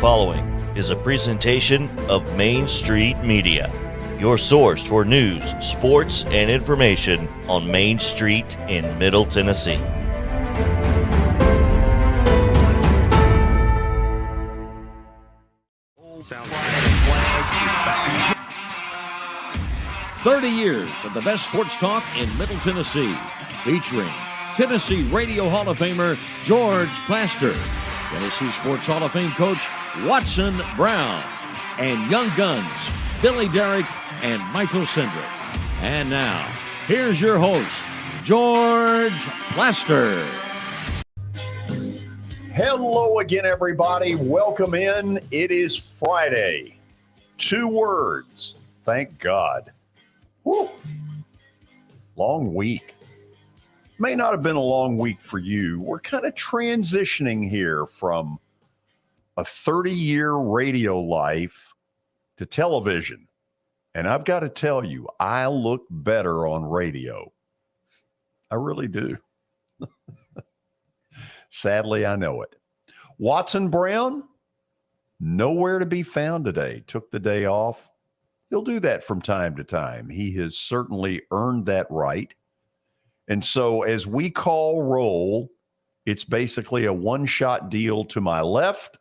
following is a presentation of Main Street Media, your source for news, sports, and information on Main Street in Middle Tennessee. Sounds like 30 years of the best sports talk in Middle Tennessee, featuring Tennessee Radio Hall of Famer George Plaster, Tennessee Sports Hall of Fame coach Watson Brown, and Young Guns Billy Derrick and Michael Sindrick. And now, here's your host, George Plaster. Hello again, everybody. Welcome in. It is Friday. 2 words. Thank God. Whew. Long week. May not have been a long week for you. We're kind of transitioning here from a 30-year radio life to television. And I've got to tell you, I look better on radio. I really do. Sadly, I know it. Watson Brown, nowhere to be found today. Took the day off. He'll do that from time to time. He has certainly earned that right. And so as we call roll, it's basically a one-shot deal to my left.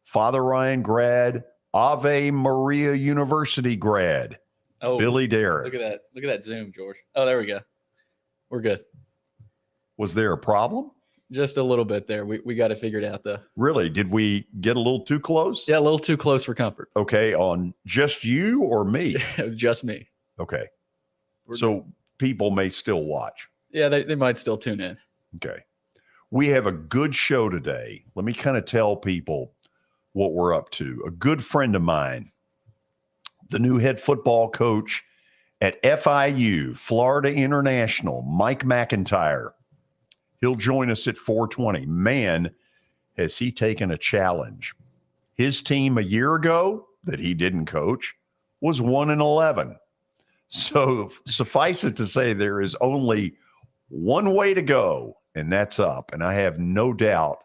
Father Ryan grad, Ave Maria University grad, Billy Derrick. Look at that. Look at that zoom, George. Oh, there we go. We're good. Was there a problem? Just a little bit there. We got it figured out, though. Really? Did we get a little too close? Yeah, a little too close for comfort. Okay, on just you or me? It was just me. Okay. We're so good. People may still watch. Yeah, they might still tune in. Okay. We have a good show today. Let me kind of tell people what we're up to. A good friend of mine, the new head football coach at FIU, Florida International, Mike Macintyre. He'll join us at 4:20. Man, has he taken a challenge. His team a year ago that he didn't coach was 1-11. So suffice it to say there is only one way to go, and that's up. And I have no doubt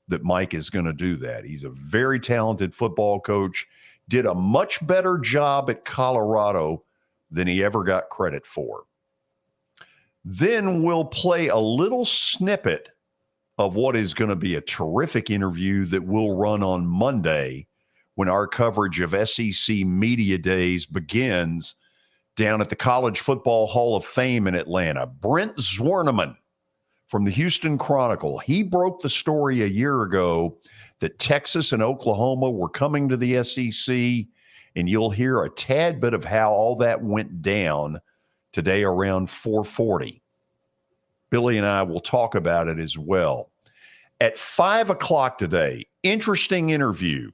that Mike is going to do that. He's a very talented football coach, did a much better job at Colorado than he ever got credit for. Then we'll play a little snippet of what is going to be a terrific interview that we'll run on Monday when our coverage of SEC Media Days begins down at the College Football Hall of Fame in Atlanta. Brent Zwerneman from the Houston Chronicle. He broke the story a year ago that Texas and Oklahoma were coming to the SEC, and you'll hear a tad bit of how all that went down today around 4:40. Billy and I will talk about it as well. At 5 o'clock today, interesting interview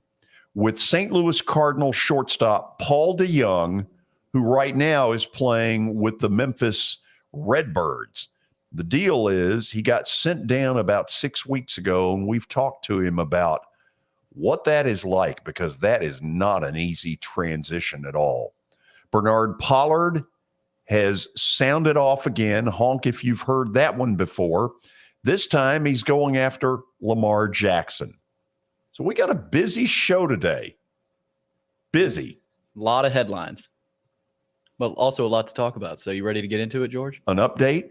with St. Louis Cardinals shortstop Paul DeJong, who right now is playing with the Memphis Redbirds. The deal is he got sent down about 6 weeks ago, and we've talked to him about what that is like, because that is not an easy transition at all. Bernard Pollard has sounded off again. Honk if you've heard that one before. This time he's going after Lamar Jackson. So we got a busy show today. Busy. A lot of headlines, but also a lot to talk about. So you ready to get into it, George? An update?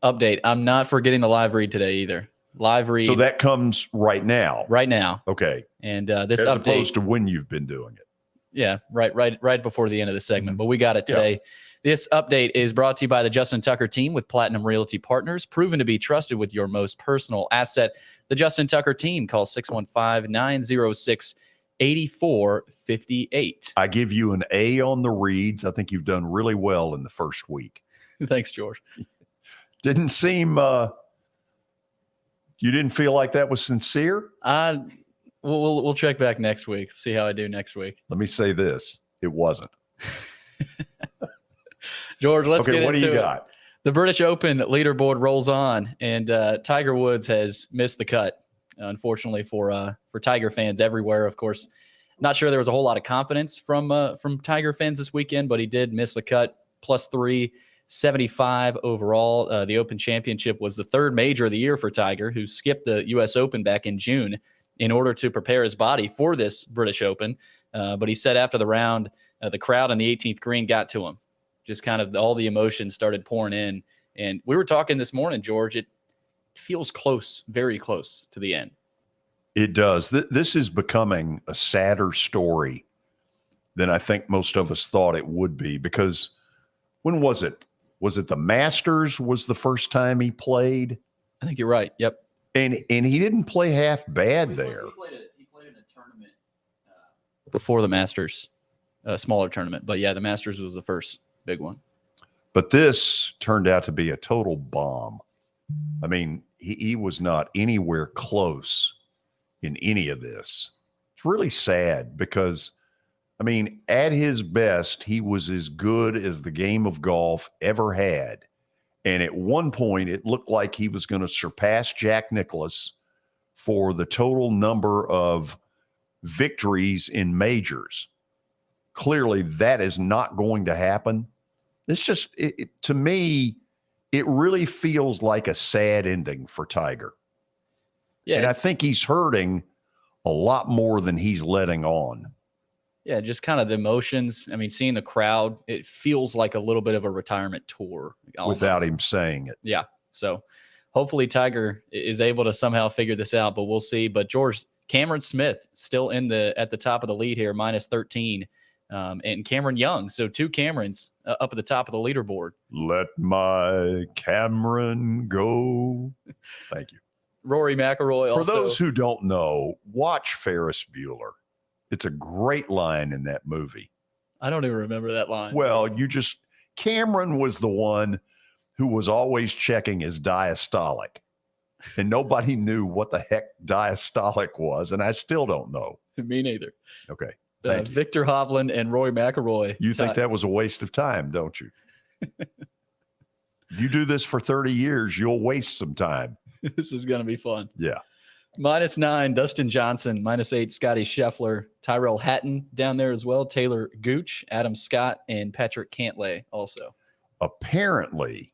Update. I'm not forgetting the live read today either. Live read. So that comes right now? Right now. Okay. And this as update. Opposed to when you've been doing it. Yeah, right before the end of the segment. But we got it today. Yeah. This update is brought to you by the Justin Tucker team with Platinum Realty Partners, proven to be trusted with your most personal asset. The Justin Tucker team. Call 615-906-8458. I give you an A on the reads. I think you've done really well in the first week. Thanks, George. Didn't seem you didn't feel like that was sincere? We'll check back next week, see how I do next week. Let me say this. It wasn't. George, let's get into it. Okay, what do you got? The British Open leaderboard rolls on, and Tiger Woods has missed the cut, unfortunately, for Tiger fans everywhere. Of course, not sure there was a whole lot of confidence from Tiger fans this weekend, but he did miss the cut. Plus 375 overall. The Open Championship was the third major of the year for Tiger, who skipped the U.S. Open back in June in order to prepare his body for this British Open. But he said after the round, the crowd on the 18th green got to him. Just kind of all the emotions started pouring in. And we were talking this morning, George, it feels close, very close to the end. It does. This is becoming a sadder story than I think most of us thought it would be, because when was it? Was it the Masters was the first time he played? I think you're right. Yep. And he didn't play half bad there. He played in a tournament before the Masters, a smaller tournament. But yeah, the Masters was the first big one. But this turned out to be a total bomb. I mean, he was not anywhere close in any of this. It's really sad because, I mean, at his best, he was as good as the game of golf ever had. And at one point, it looked like he was going to surpass Jack Nicklaus for the total number of victories in majors. Clearly, that is not going to happen. It's just, to me, it really feels like a sad ending for Tiger. Yeah. And I think he's hurting a lot more than he's letting on. Yeah, just kind of the emotions. I mean, seeing the crowd, it feels like a little bit of a retirement tour. Almost. Without him saying it. Yeah. So hopefully Tiger is able to somehow figure this out, but we'll see. But George, Cameron Smith still at the top of the lead here, minus 13. And Cameron Young. So 2 Camerons up at the top of the leaderboard. Let my Cameron go. Thank you. Rory McIlroy also. For those who don't know, watch Ferris Bueller. It's a great line in that movie. I don't even remember that line. Well, Cameron was the one who was always checking his diastolic. And nobody knew what the heck diastolic was. And I still don't know. Me neither. Okay. Victor Hovland and Rory McIlroy. You think that was a waste of time, don't you? You do this for 30 years, you'll waste some time. This is going to be fun. Yeah. Minus 9, Dustin Johnson. Minus 8, Scotty Scheffler. Tyrell Hatton down there as well. Taylor Gooch, Adam Scott, and Patrick Cantlay also. Apparently,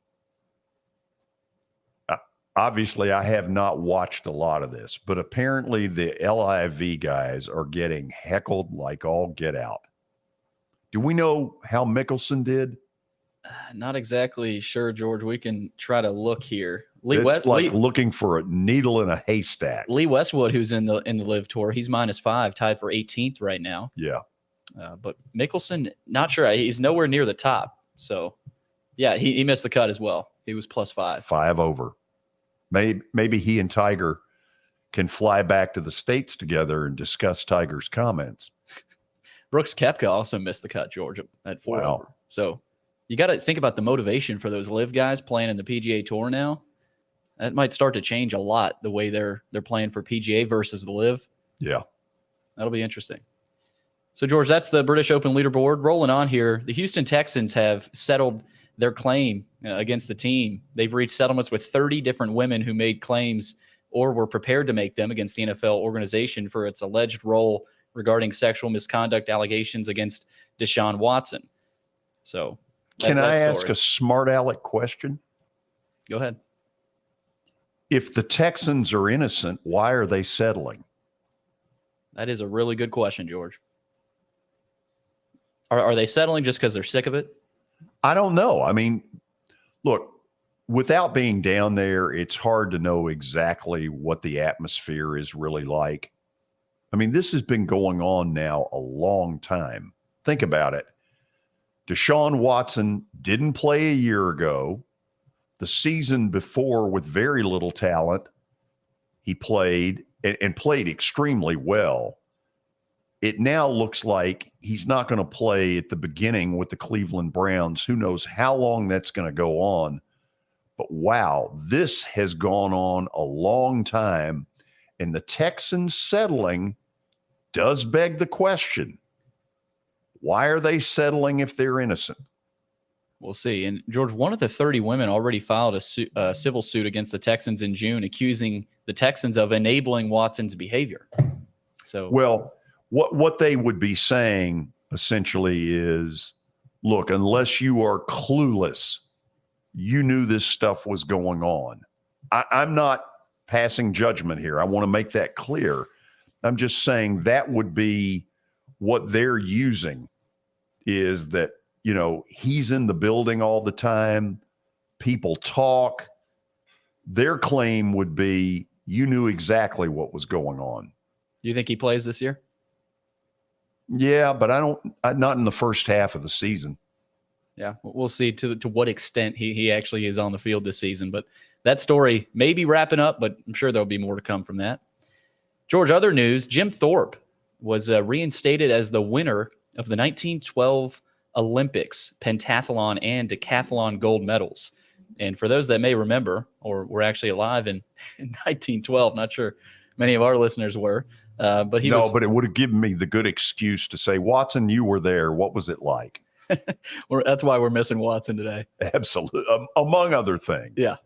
obviously, I have not watched a lot of this, but apparently the LIV guys are getting heckled like all get out. Do we know how Mickelson did? Not exactly sure, George. We can try to look here. Looking for a needle in a haystack. Lee Westwood, who's in the Live Tour, he's minus 5, tied for 18th right now. Yeah. But Mickelson, not sure. He's nowhere near the top. So, yeah, he missed the cut as well. He was plus 5. 5 over. Maybe he and Tiger can fly back to the States together and discuss Tiger's comments. Brooks Koepka also missed the cut, George, at 4 Wow. over. So you got to think about the motivation for those Live guys playing in the PGA Tour now. That might start to change a lot, the way they're playing for PGA versus the Live. Yeah. That'll be interesting. So, George, that's the British Open leaderboard. Rolling on here, the Houston Texans have settled their claim against the team. They've reached settlements with 30 different women who made claims or were prepared to make them against the NFL organization for its alleged role regarding sexual misconduct allegations against Deshaun Watson. So, can I ask a smart aleck question? Go ahead. If the Texans are innocent, why are they settling? That is a really good question, George. Are they settling just because they're sick of it? I don't know. I mean, look, without being down there, it's hard to know exactly what the atmosphere is really like. I mean, this has been going on now a long time. Think about it. Deshaun Watson didn't play a year ago. The season before, with very little talent, he played and played extremely well. It now looks like he's not going to play at the beginning with the Cleveland Browns. Who knows how long that's going to go on. But wow, this has gone on a long time. And the Texans settling does beg the question, why are they settling if they're innocent? We'll see. And George, one of the 30 women already filed a civil suit against the Texans in June, accusing the Texans of enabling Watson's behavior. So, well, what they would be saying essentially is, look, unless you are clueless, you knew this stuff was going on. I'm not passing judgment here. I want to make that clear. I'm just saying that would be what they're using, is that, he's in the building all the time. People talk. Their claim would be you knew exactly what was going on. Do you think he plays this year? Yeah, but not in the first half of the season. Yeah, we'll see to what extent he actually is on the field this season. But that story may be wrapping up, but I'm sure there'll be more to come from that. George, other news, Jim Thorpe was reinstated as the winner of the 1912 Olympics pentathlon and decathlon gold medals. And for those that may remember, or were actually alive in 1912, not sure many of our listeners were, but but it would have given me the good excuse to say, Watson, you were there. What was it like? That's why we're missing Watson today. Absolutely. Among other things. Yeah.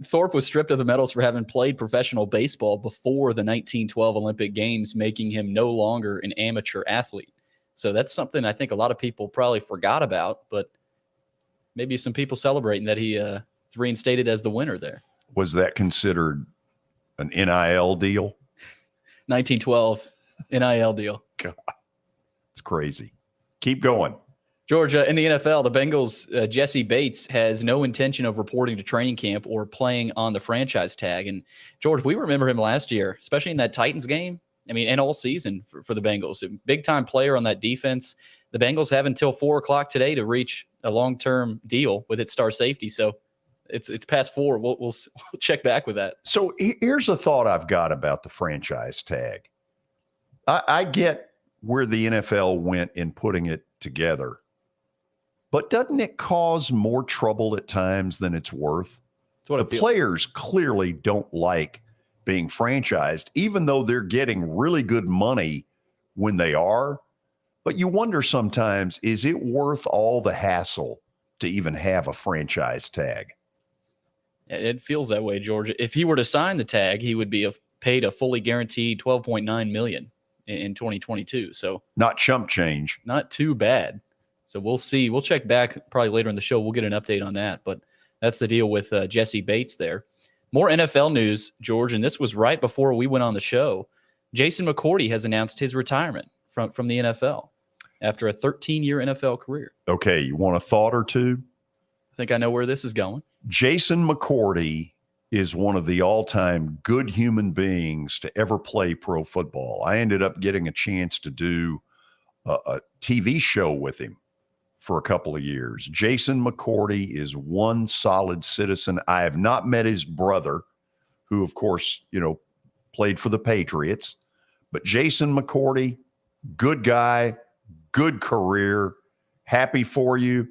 Thorpe was stripped of the medals for having played professional baseball before the 1912 Olympic Games, making him no longer an amateur athlete. So that's something I think a lot of people probably forgot about, but maybe some people celebrating that he is reinstated as the winner there. Was that considered an NIL deal? 1912 NIL deal. God, it's crazy. Keep going. Georgia, in the NFL, the Bengals' Jesse Bates has no intention of reporting to training camp or playing on the franchise tag. And, George, we remember him last year, especially in that Titans game. And all season for the Bengals. A big-time player on that defense. The Bengals have until 4 o'clock today to reach a long-term deal with its star safety. So it's past 4. We'll check back with that. So here's a thought I've got about the franchise tag. I get where the NFL went in putting it together. But doesn't it cause more trouble at times than it's worth? The players clearly don't like being franchised, even though they're getting really good money when they are. But you wonder sometimes, is it worth all the hassle to even have a franchise tag? It feels that way, George. If he were to sign the tag, he would be paid a fully guaranteed $12.9 million in 2022. So not chump change. Not too bad. So we'll see. We'll check back probably later in the show. We'll get an update on that. But that's the deal with Jesse Bates there. More NFL news, George, and this was right before we went on the show. Jason McCourty has announced his retirement from the NFL after a 13-year NFL career. Okay, you want a thought or two? I think I know where this is going. Jason McCourty is one of the all-time good human beings to ever play pro football. I ended up getting a chance to do a TV show with him for a couple of years. Jason McCourty is one solid citizen. I have not met his brother, who, of course, played for the Patriots. But Jason McCourty, good guy, good career. Happy for you.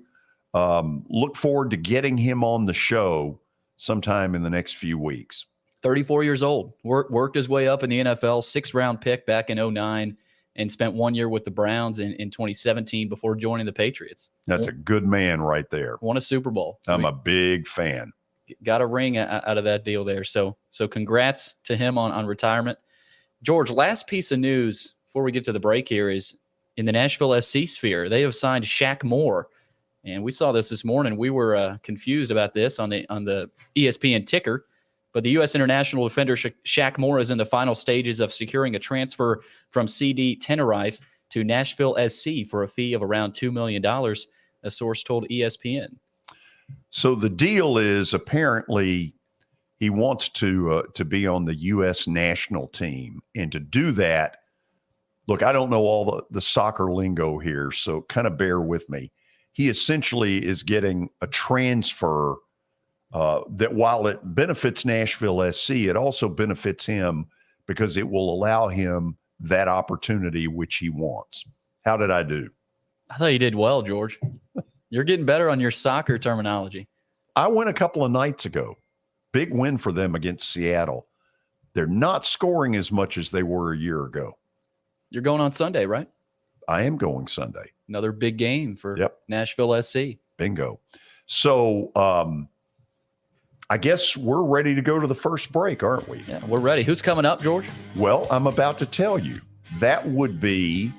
Look forward to getting him on the show sometime in the next few weeks. 34 years old. Worked his way up in the NFL, 6th-round pick back in 2009. And spent 1 year with the Browns in 2017 before joining the Patriots. That's a good man right there. Won a Super Bowl. So I'm a big fan. Got a ring out of that deal there. So congrats to him on retirement. George, last piece of news before we get to the break here is in the Nashville SC sphere. They have signed Shaq Moore. And we saw this morning. We were confused about this on the ESPN ticker. But the U.S. international defender Shaq Moore is in the final stages of securing a transfer from CD Tenerife to Nashville SC for a fee of around $2 million, a source told ESPN. So the deal is apparently he wants to be on the U.S. national team. And to do that, look, I don't know all the soccer lingo here, so kind of bear with me. He essentially is getting a transfer that while it benefits Nashville SC, it also benefits him because it will allow him that opportunity which he wants. How did I do? I thought you did well, George. You're getting better on your soccer terminology. I went a couple of nights ago. Big win for them against Seattle. They're not scoring as much as they were a year ago. You're going on Sunday, right? I am going Sunday. Another big game for Nashville SC. Bingo. So, I guess we're ready to go to the first break, aren't we? Yeah, we're ready. Who's coming up, George? Well, I'm about to tell you. That would be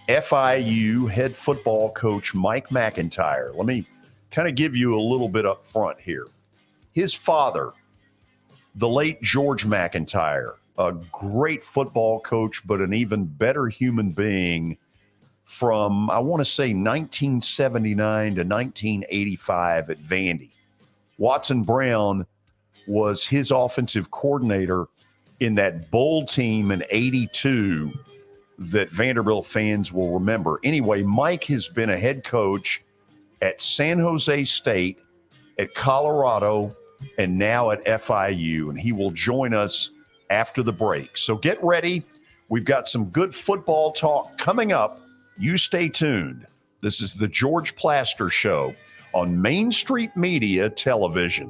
FIU head football coach Mike Macintyre. Let me kind of give you a little bit up front here. His father, the late George Macintyre, a great football coach, but an even better human being from, I want to say, 1979 to 1985 at Vandy. Watson Brown was his offensive coordinator in that bowl team in 82 that Vanderbilt fans will remember. Anyway, Mike has been a head coach at San Jose State, at Colorado, and now at FIU, and he will join us after the break. So get ready. We've got some good football talk coming up. You stay tuned. This is the George Plaster Show on Main Street Media Television.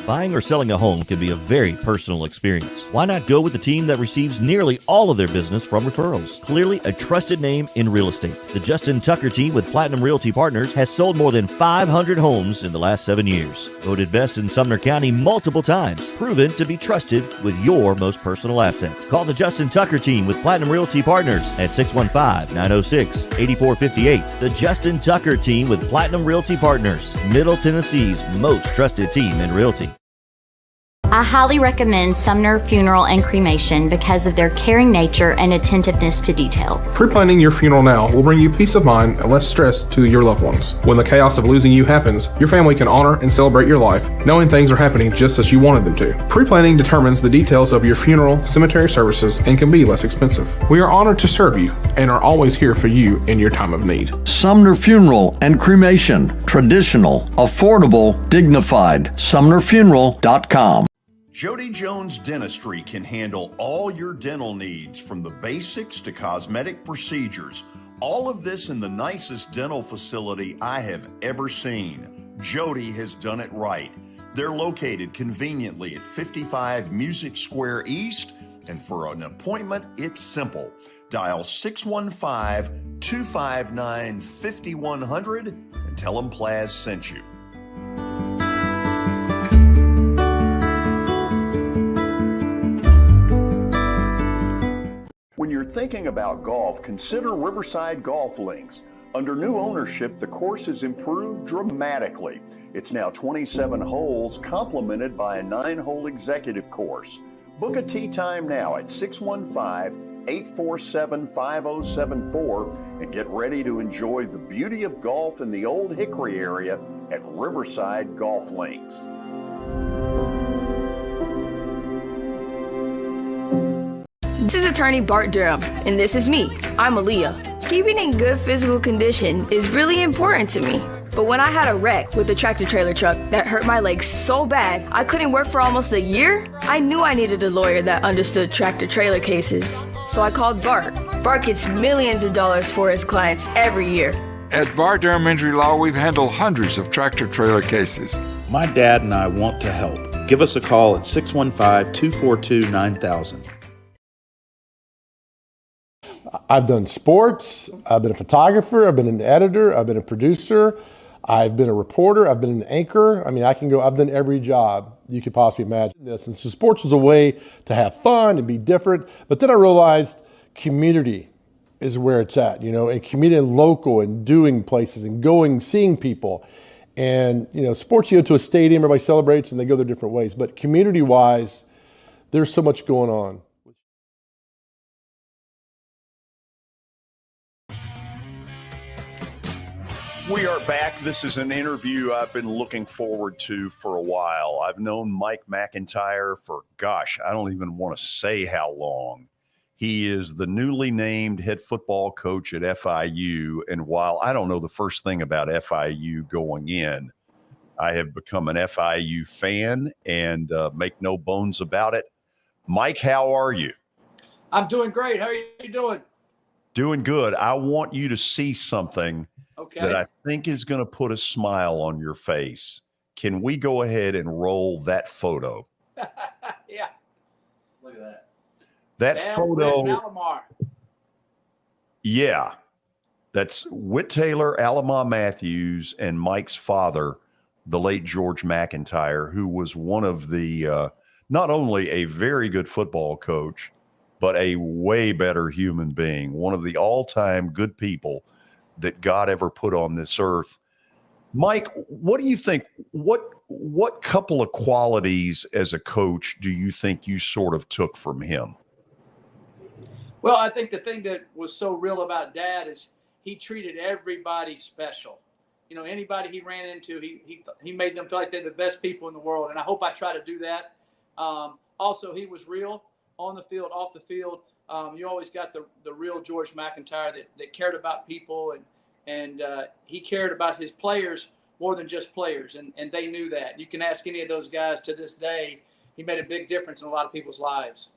Buying or selling a home can be a very personal experience. Why not go with the team that receives nearly all of their business from referrals? Clearly a trusted name in real estate. The Justin Tucker team with Platinum Realty Partners has sold more than 500 homes in the last 7 years. Voted best in Sumner County multiple times. Proven to be trusted with your most personal assets. Call the Justin Tucker team with Platinum Realty Partners at 615-906-8458. The Justin Tucker team with Platinum Realty Partners, Middle Tennessee's most trusted team in realty. I highly recommend Sumner Funeral and Cremation because of their caring nature and attentiveness to detail. Pre-planning your funeral now will bring you peace of mind and less stress to your loved ones. When the chaos of losing you happens, your family can honor and celebrate your life, knowing things are happening just as you wanted them to. Pre-planning determines the details of your funeral, cemetery services, and can be less expensive. We are honored to serve you and are always here for you in your time of need. Sumner Funeral and Cremation. Traditional, affordable, dignified. SumnerFuneral.com. Jody Jones Dentistry can handle all your dental needs, from the basics to cosmetic procedures. All of this in the nicest dental facility I have ever seen. Jody has done it right. They're located conveniently at 55 Music Square East, and for an appointment, it's simple. Dial 615-259-5100 and tell them Plaz sent you. When you're thinking about golf, consider Riverside Golf Links. Under new ownership, the course has improved dramatically. It's now 27 holes, complemented by a 9-hole executive course. Book a tee time now at 615-847-5074 and get ready to enjoy the beauty of golf in the Old Hickory area at Riverside Golf Links. This is attorney Bart Durham, and this is me. I'm Aaliyah. Keeping in good physical condition is really important to me. But when I had a wreck with a tractor-trailer truck that hurt my legs so bad I couldn't work for almost a year, I knew I needed a lawyer that understood tractor-trailer cases. So I called Bart. Bart gets millions of dollars for his clients every year. At Bart Durham Injury Law, we've handled hundreds of tractor-trailer cases. My dad and I want to help. Give us a call at 615-242-9000. I've done sports, I've been a photographer, I've been an editor, I've been a producer, I've been a reporter, I've been an anchor. I mean, I've done every job you could possibly imagine this. And so sports was a way to have fun and be different. But then I realized community is where it's at, and community and local and doing places and going, seeing people. And, sports, you go to a stadium, everybody celebrates and they go their different ways. But community-wise, there's so much going on. We are back. This is an interview I've been looking forward to for a while. I've known Mike Macintyre for, I don't even want to say how long. He is the newly named head football coach at FIU. And while I don't know the first thing about FIU going in, I have become an FIU fan and make no bones about it. Mike, how are you? I'm doing great. How are you doing? Doing good. I want you to see something that I think is going to put a smile on your face. Can we go ahead and roll that photo? Yeah. Look at that. That photo. Yeah. That's Whit Taylor, Alama Matthews, and Mike's father, the late George Macintyre, who was one of the, not only a very good football coach, but a way better human being, one of the all-time good people that God ever put on this earth. Mike, what do you think? What couple of qualities as a coach do you think you sort of took from him? Well, I think the thing that was so real about Dad is he treated everybody special. You know, anybody he ran into, he made them feel like they're the best people in the world, and I hope I try to do that. Also, he was real on the field, off the field. You always got the real George Macintyre that cared about people, and he cared about his players more than just players, and they knew that. You can ask any of those guys to this day. He made a big difference in a lot of people's lives.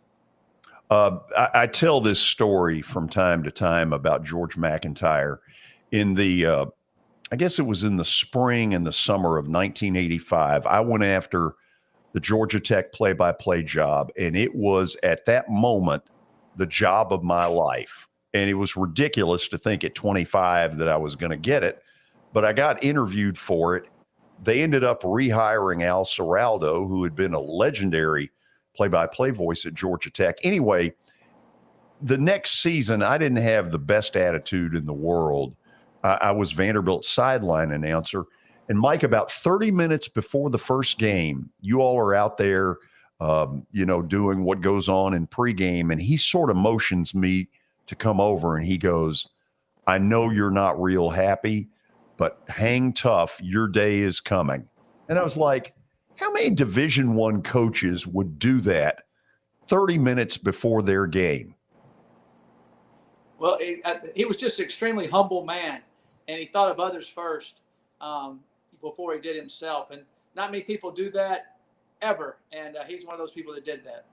I tell this story from time to time about George Macintyre. In the, I guess it was in the spring and the summer of 1985, I went after the Georgia Tech play-by-play job, and it was at that moment the job of my life. And it was ridiculous to think at 25 that I was going to get it, but I got interviewed for it. They ended up rehiring Al Seraldo, who had been a legendary play-by-play voice at Georgia Tech. Anyway, the next season, I didn't have the best attitude in the world. I was Vanderbilt's sideline announcer. And Mike, about 30 minutes before the first game, you all are out there, doing what goes on in pregame. And he sort of motions me to come over, and he goes, "I know you're not real happy, but hang tough. Your day is coming." And I was like, how many Division I coaches would do that 30 minutes before their game? Well, he was just an extremely humble man, and he thought of others first before he did himself. And not many people do that ever, and he's one of those people that did that.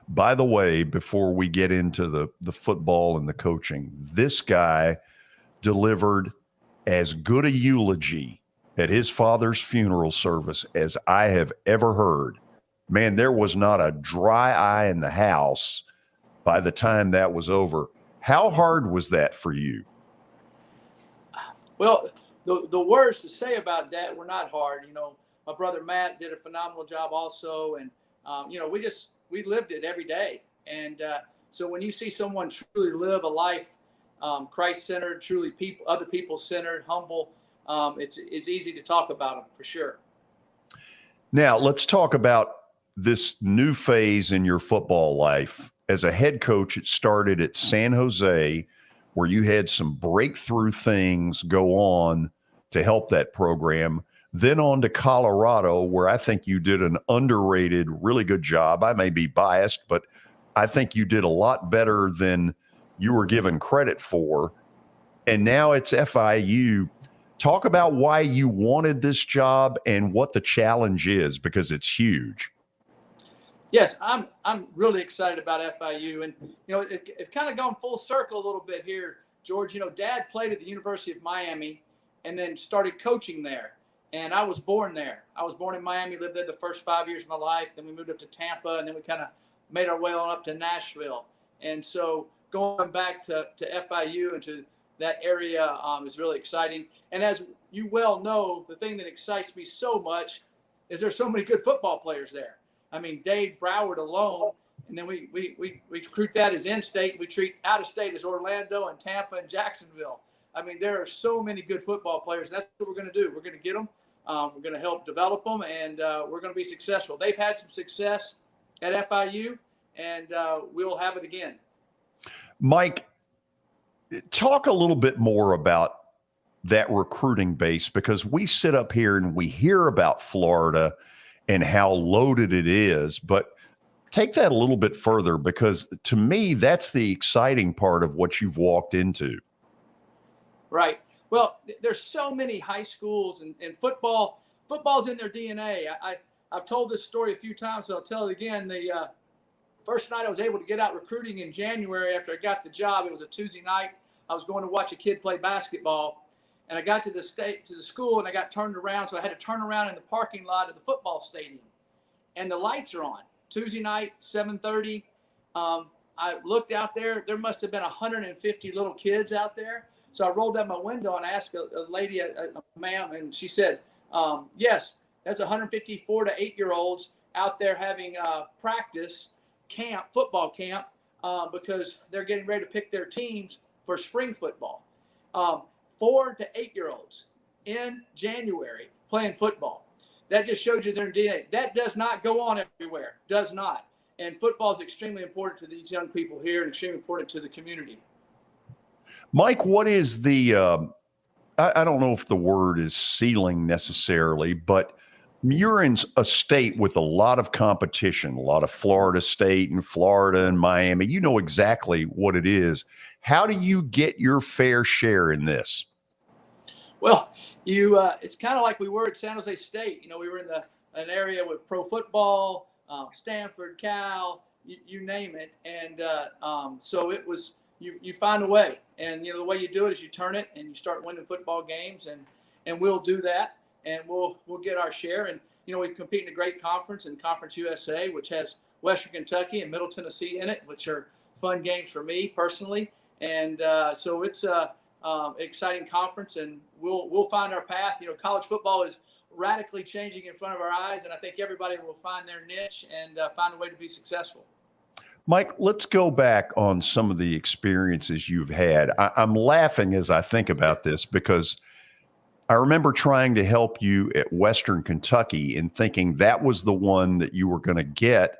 By the way, before we get into the football and the coaching, this guy delivered as good a eulogy at his father's funeral service as I have ever heard. Man, there was not a dry eye in the house by the time that was over. How hard was that for you? Well, the words to say about that were not hard. You know, my brother Matt did a phenomenal job also. And, we lived it every day. And so when you see someone truly live a life Christ-centered, truly other people-centered, humble, it's easy to talk about them for sure. Now, let's talk about this new phase in your football life. As a head coach, it started at San Jose, where you had some breakthrough things go on to help that program. Then on to Colorado, where I think you did an underrated, really good job. I may be biased, but I think you did a lot better than you were given credit for. And now it's FIU. Talk about why you wanted this job and what the challenge is, because it's huge. Yes, I'm really excited about FIU. And, it's kind of gone full circle a little bit here, George. Dad played at the University of Miami and then started coaching there. And I was born there. I was born in Miami, lived there the first 5 years of my life. Then we moved up to Tampa, and then we kind of made our way on up to Nashville. And so going back to FIU and to that area is really exciting. And as you well know, the thing that excites me so much is there's so many good football players there. I mean, Dade, Broward alone, and then we recruit that as in-state. We treat out-of-state as Orlando and Tampa and Jacksonville. I mean, there are so many good football players. And that's what we're going to do. We're going to get them. We're going to help develop them, and we're going to be successful. They've had some success at FIU, and we'll have it again. Mike, talk a little bit more about that recruiting base, because we sit up here and we hear about Florida and how loaded it is, but take that a little bit further, because to me, that's the exciting part of what you've walked into. Right. Well, there's so many high schools and football's in their DNA. I've told this story a few times, so I'll tell it again. The first night I was able to get out recruiting in January after I got the job, it was a Tuesday night. I was going to watch a kid play basketball, and I got to the school, and I got turned around, so I had to turn around in the parking lot of the football stadium, and the lights are on. Tuesday night, 7:30. I looked out there. There must have been 150 little kids out there. So I rolled up my window and I asked a lady, a ma'am, and she said, yes, that's 150 4 to 8-year-olds out there having practice camp, football camp, because they're getting ready to pick their teams for spring football. 4 to 8-year-olds. in January playing football. That just shows you their DNA. That does not go on everywhere. Does not. And football is extremely important to these young people here and extremely important to the community. Mike, what is the I don't know if the word is ceiling necessarily, but you're in a state with a lot of competition, a lot of Florida State and Florida and Miami. You know exactly what it is. How do you get your fair share in this? Well, it's kind of like we were at San Jose State. You know, we were in an area with pro football, Stanford, Cal, you name it. And so it was, you find a way. And, you know, the way you do it is you turn it and you start winning football games. And we'll do that. And we'll get our share. And, you know, we compete in a great conference in Conference USA, which has Western Kentucky and Middle Tennessee in it, which are fun games for me personally. And so it's a exciting conference, and we'll find our path. You know, college football is radically changing in front of our eyes, and I think everybody will find their niche and find a way to be successful. Mike, let's go back on some of the experiences you've had. I'm laughing as I think about this because I remember trying to help you at Western Kentucky and thinking that was the one that you were going to get.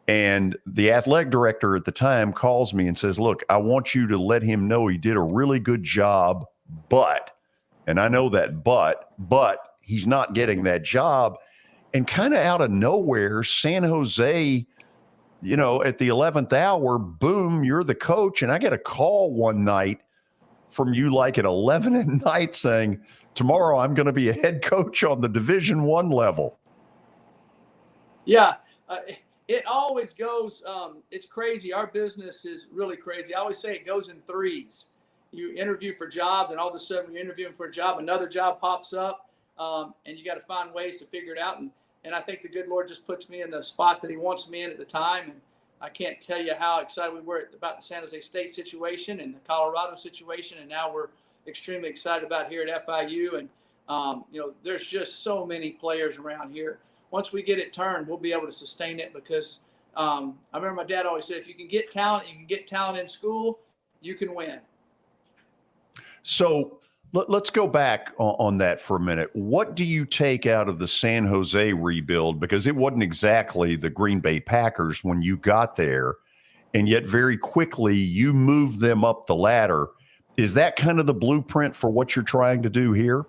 And the athletic director at the time calls me and says, look, I want you to let him know he did a really good job, and I know that, but he's not getting that job. And kind of out of nowhere, San Jose, you know, at the 11th hour, boom, you're the coach. And I get a call one night from you like at 11 at night saying, tomorrow I'm going to be a head coach on the Division I level. Yeah, it always goes, it's crazy. Our business is really crazy. I always say it goes in threes. You interview for jobs, and all of a sudden you're interviewing for a job, another job pops up, and you got to find ways to figure it out. And I think the good Lord just puts me in the spot that he wants me in at the time. And I can't tell you how excited we were about the San Jose State situation and the Colorado situation, and now we're extremely excited about here at FIU. And, you know, there's just so many players around here. Once we get it turned, we'll be able to sustain it because I remember my dad always said, if you can get talent, you can get talent in school, you can win. So let's go back on that for a minute. What do you take out of the San Jose rebuild? Because it wasn't exactly the Green Bay Packers when you got there, and yet very quickly you moved them up the ladder. Is that kind of the blueprint for what you're trying to do here?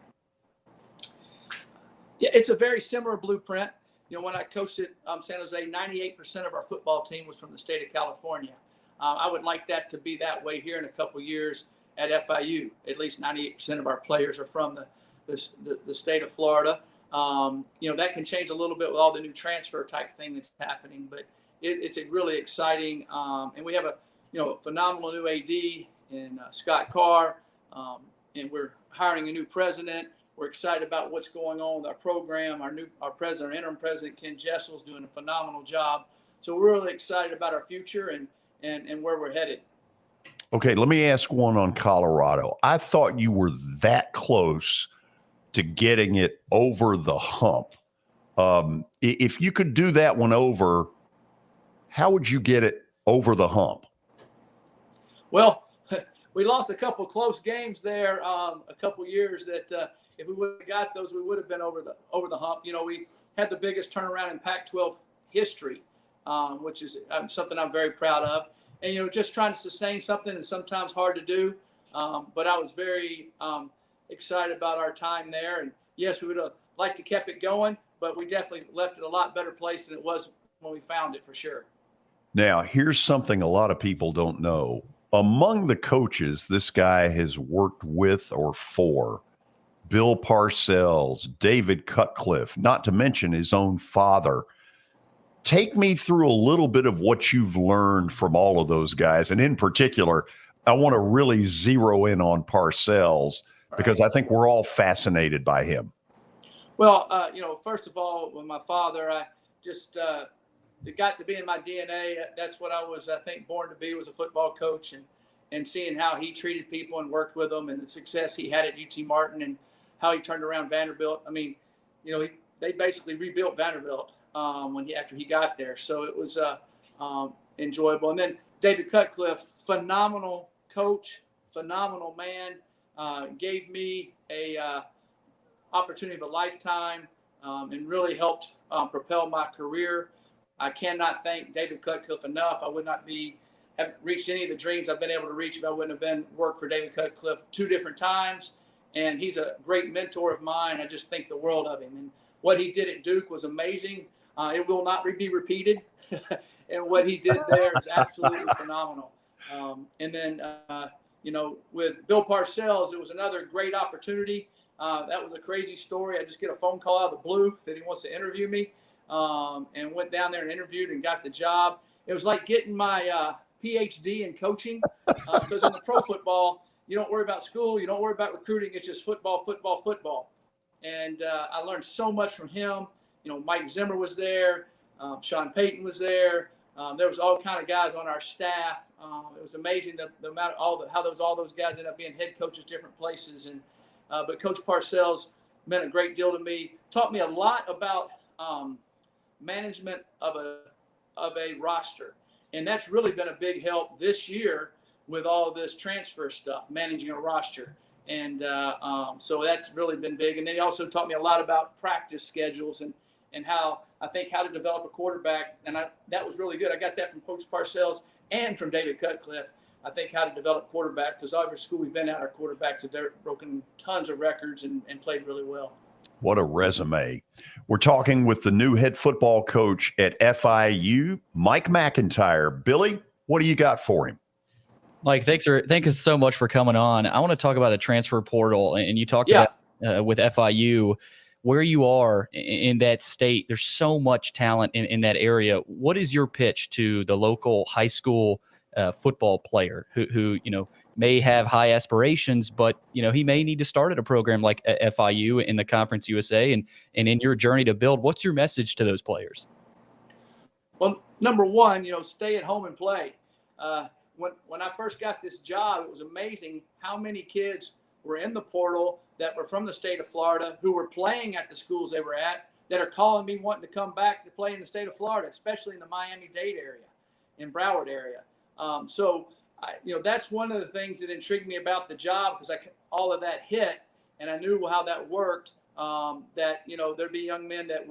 Yeah, it's a very similar blueprint. You know, when I coached at San Jose, 98% of our football team was from the state of California. I would like that to be that way here in a couple of years at FIU. At least 98% of our players are from the state of Florida. You know, that can change a little bit with all the new transfer type thing that's happening, but it's a really exciting. And we have a phenomenal new AD in Scott Carr, and we're hiring a new president. We're excited about what's going on with our program. Our president, our interim president, Ken Jessel's doing a phenomenal job. So we're really excited about our future and where we're headed. Okay, let me ask one on Colorado. I thought you were that close to getting it over the hump. If you could do that one over, how would you get it over the hump? Well, we lost a couple close games there a couple years that if we would have got those, we would have been over the hump. You know, we had the biggest turnaround in Pac-12 history, which is something I'm very proud of. And, you know, just trying to sustain something is sometimes hard to do. But I was very excited about our time there. And, yes, we would have liked to kept it going, but we definitely left it a lot better place than it was when we found it for sure. Now, here's something a lot of people don't know. Among the coaches this guy has worked with or for, Bill Parcells, David Cutcliffe, not to mention his own father. Take me through a little bit of what you've learned from all of those guys. And in particular, I want to really zero in on Parcells because I think we're all fascinated by him. Well, you know, first of all, with my father, I just it got to be in my DNA. That's what I was, I think, born to be, was a football coach, and seeing how he treated people and worked with them and the success he had at UT Martin and how he turned around Vanderbilt. I mean, you know, they basically rebuilt Vanderbilt after he got there. So it was enjoyable. And then David Cutcliffe, phenomenal coach, phenomenal man, gave me opportunity of a lifetime, and really helped propel my career. I cannot thank David Cutcliffe enough. I would not have reached any of the dreams I've been able to reach if I wouldn't have worked for David Cutcliffe 2 different times. And he's a great mentor of mine. I just think the world of him. And what he did at Duke was amazing. It will not be repeated. And what he did there is absolutely phenomenal. And then, with Bill Parcells, it was another great opportunity. That was a crazy story. I just get a phone call out of the blue that he wants to interview me, and went down there and interviewed and got the job. It was like getting my PhD in coaching, because in the pro football, you don't worry about school, you don't worry about recruiting. It's just football, football, football. And I learned so much from him. Mike Zimmer was there. Sean Payton was there. There was all kind of guys on our staff. It was amazing the amount of how those guys ended up being head coaches different places. And but Coach Parcells meant a great deal to me. Taught me a lot about management of a roster, and that's really been a big help this year with all this transfer stuff, managing a roster. And so that's really been big. And then he also taught me a lot about practice schedules and how to develop a quarterback. And that was really good. I got that from Coach Parcells and from David Cutcliffe. I think how to develop quarterback, because every school we've been at, our quarterbacks have broken tons of records and played really well. What a resume. We're talking with the new head football coach at FIU, Mike Macintyre. Billy, what do you got for him? Mike, thank you so much for coming on. I want to talk about the transfer portal, and you talked about with FIU, where you are in that state. There's so much talent in that area. What is your pitch to the local high school football player who may have high aspirations, but he may need to start at a program like FIU in the Conference USA, and in your journey to build? What's your message to those players? Well, number one, stay at home and play. When I first got this job, it was amazing how many kids were in the portal that were from the state of Florida, who were playing at the schools they were at, that are calling me wanting to come back to play in the state of Florida, especially in the Miami-Dade area, in Broward area. So that's one of the things that intrigued me about the job, because all of that hit, and I knew how that worked. That there'd be young men that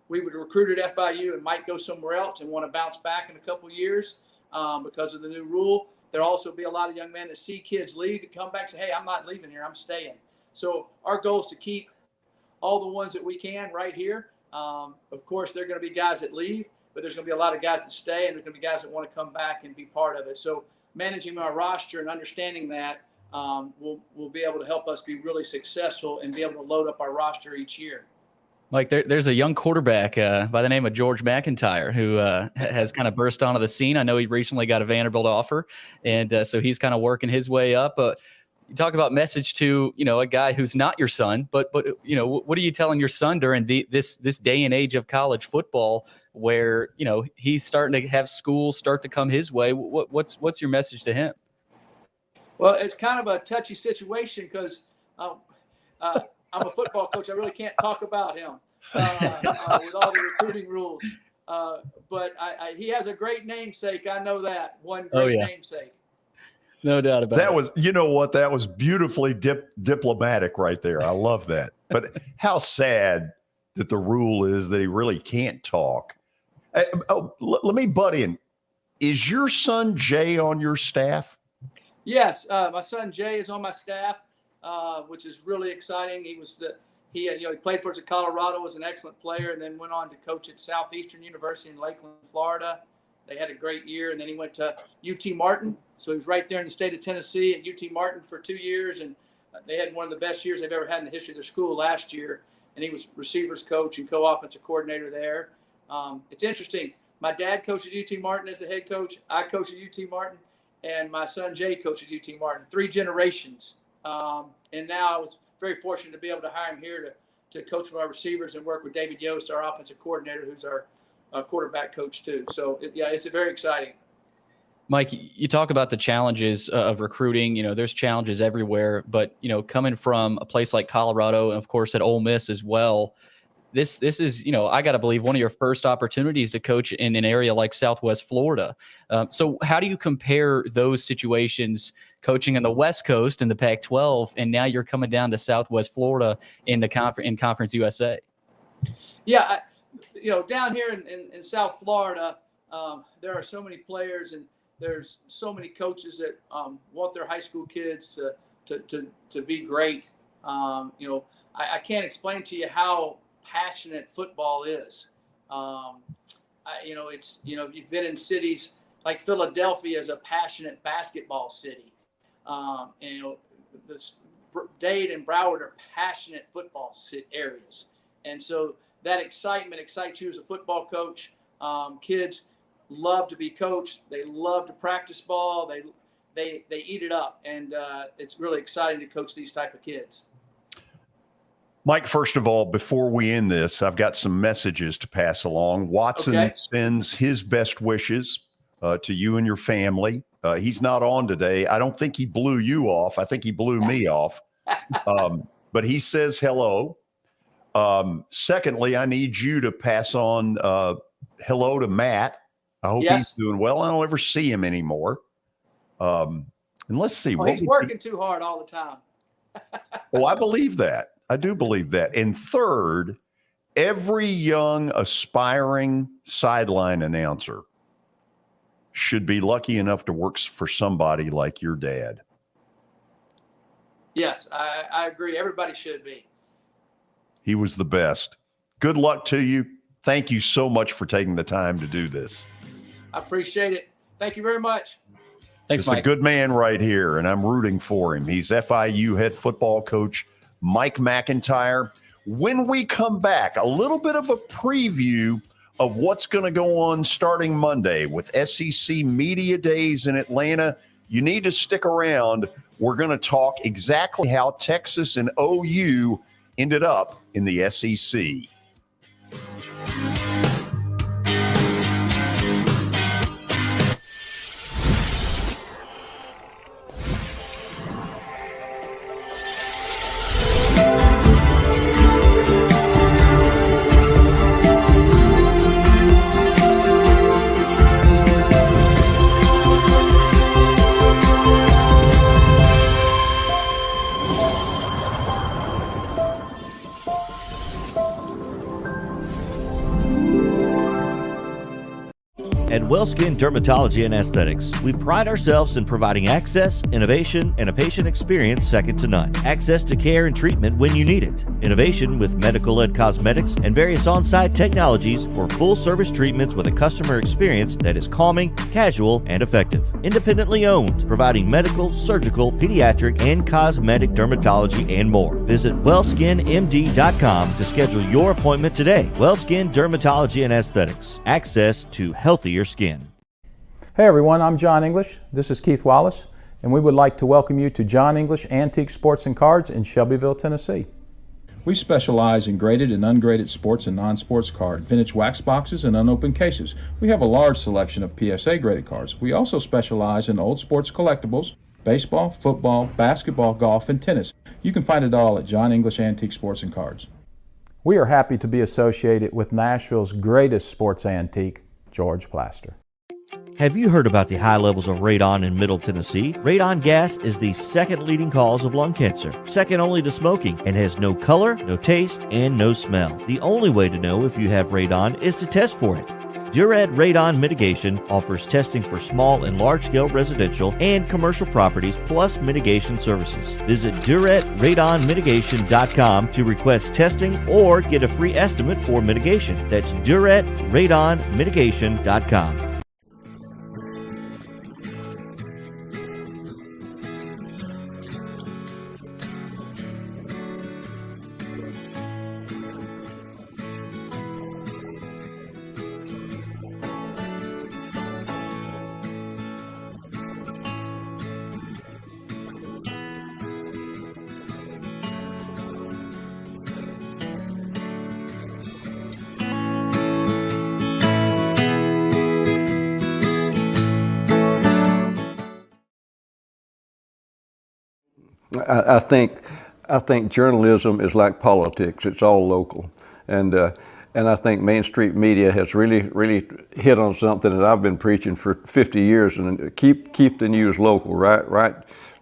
we would recruit at FIU and might go somewhere else and want to bounce back in a couple of years because of the new rule. There'll also be a lot of young men that see kids leave to come back and say, "Hey, I'm not leaving here. I'm staying." So our goal is to keep all the ones that we can right here. Of course, there are going to be guys that leave, but there's going to be a lot of guys that stay, and there's going to be guys that want to come back and be part of it. So managing our roster and understanding that will be able to help us be really successful and be able to load up our roster each year. Like there's a young quarterback by the name of George Macintyre who has kind of burst onto the scene. I know he recently got a Vanderbilt offer, and so he's kind of working his way up. You talk about message to a guy who's not your son, but what are you telling your son during this day and age of college football, where he's starting to have schools start to come his way? What's your message to him? Well, it's kind of a touchy situation because I'm a football coach. I really can't talk about him with all the recruiting rules. But he has a great namesake. I know that. One great namesake. No doubt about that. That was beautifully diplomatic right there. I love that. But how sad that the rule is that he really can't talk. Let me butt in. Is your son Jay on your staff? Yes, my son Jay is on my staff, which is really exciting. He played for us at Colorado, was an excellent player, and then went on to coach at Southeastern University in Lakeland, Florida. They had a great year, and then he went to UT Martin. So he was right there in the state of Tennessee at UT Martin for 2 years, and they had one of the best years they've ever had in the history of their school last year. And he was receivers coach and co-offensive coordinator there. It's interesting. My dad coached at UT Martin as the head coach. I coached at UT Martin, and my son Jay coached at UT Martin. 3 generations. And now I was very fortunate to be able to hire him here to coach with our receivers and work with David Yost, our offensive coordinator, who's our quarterback coach too. So it's very exciting. Mike, you talk about the challenges of recruiting. There's challenges everywhere, but coming from a place like Colorado, and of course at Ole Miss as well, this is I got to believe one of your first opportunities to coach in an area like Southwest Florida. So how do you compare those situations coaching in the West Coast in the Pac-12, and now you're coming down to Southwest Florida in the Conference USA. Yeah, down here in South Florida, there are so many players and there's so many coaches that want their high school kids to be great. I can't explain to you how passionate football is. You've been in cities like Philadelphia is a passionate basketball city. Dade and Broward are passionate football areas. And so that excitement excites you as a football coach. Kids love to be coached. They love to practice ball. They eat it up. And it's really exciting to coach these type of kids. Mike, first of all, before we end this, I've got some messages to pass along. Watson sends his best wishes to you and your family. He's not on today. I don't think he blew you off. I think he blew me off. But he says hello. Secondly, I need you to pass on hello to Matt. I hope he's doing well. I don't ever see him anymore. And let's see. He's working too hard all the time. Oh, I believe that. I do believe that. And third, every young aspiring sideline announcer should be lucky enough to work for somebody like your dad. Yes, I agree. Everybody should be. He was the best. Good luck to you. Thank you so much for taking the time to do this. I appreciate it. Thank you very much. Thanks, Mike. Mike. It's a good man right here, and I'm rooting for him. He's FIU head football coach Mike Macintyre. When we come back, a little bit of a preview of what's going to go on starting Monday with SEC Media Days in Atlanta. You need to stick around. We're going to talk exactly how Texas and OU ended up in the SEC. At WellSkin Dermatology and Aesthetics, we pride ourselves in providing access, innovation, and a patient experience second to none. Access to care and treatment when you need it. Innovation with medical-led cosmetics and various on-site technologies for full-service treatments with a customer experience that is calming, casual, and effective. Independently owned, providing medical, surgical, pediatric, and cosmetic dermatology and more. Visit WellSkinMD.com to schedule your appointment today. WellSkin Dermatology and Aesthetics. Access to healthier skin. Hey everyone, I'm John English. This is Keith Wallace, and we would like to welcome you to John English Antique Sports and Cards in Shelbyville, Tennessee. We specialize in graded and ungraded sports and non-sports cards, vintage wax boxes, and unopened cases. We have a large selection of PSA graded cards. We also specialize in old sports collectibles, baseball, football, basketball, golf, and tennis. You can find it all at John English Antique Sports and Cards. We are happy to be associated with Nashville's greatest sports antique, George Plaster. Have you heard about the high levels of radon in Middle Tennessee? Radon gas is the second leading cause of lung cancer, second only to smoking, and has no color, no taste, and no smell. The only way to know if you have radon is to test for it. Duret Radon Mitigation offers testing for small and large-scale residential and commercial properties, plus mitigation services. Visit DuretRadonMitigation.com to request testing or get a free estimate for mitigation. That's DuretRadonMitigation.com. I think journalism is like politics. It's all local, and I think Main Street Media has really hit on something that I've been preaching for 50 years. And keep the news local, right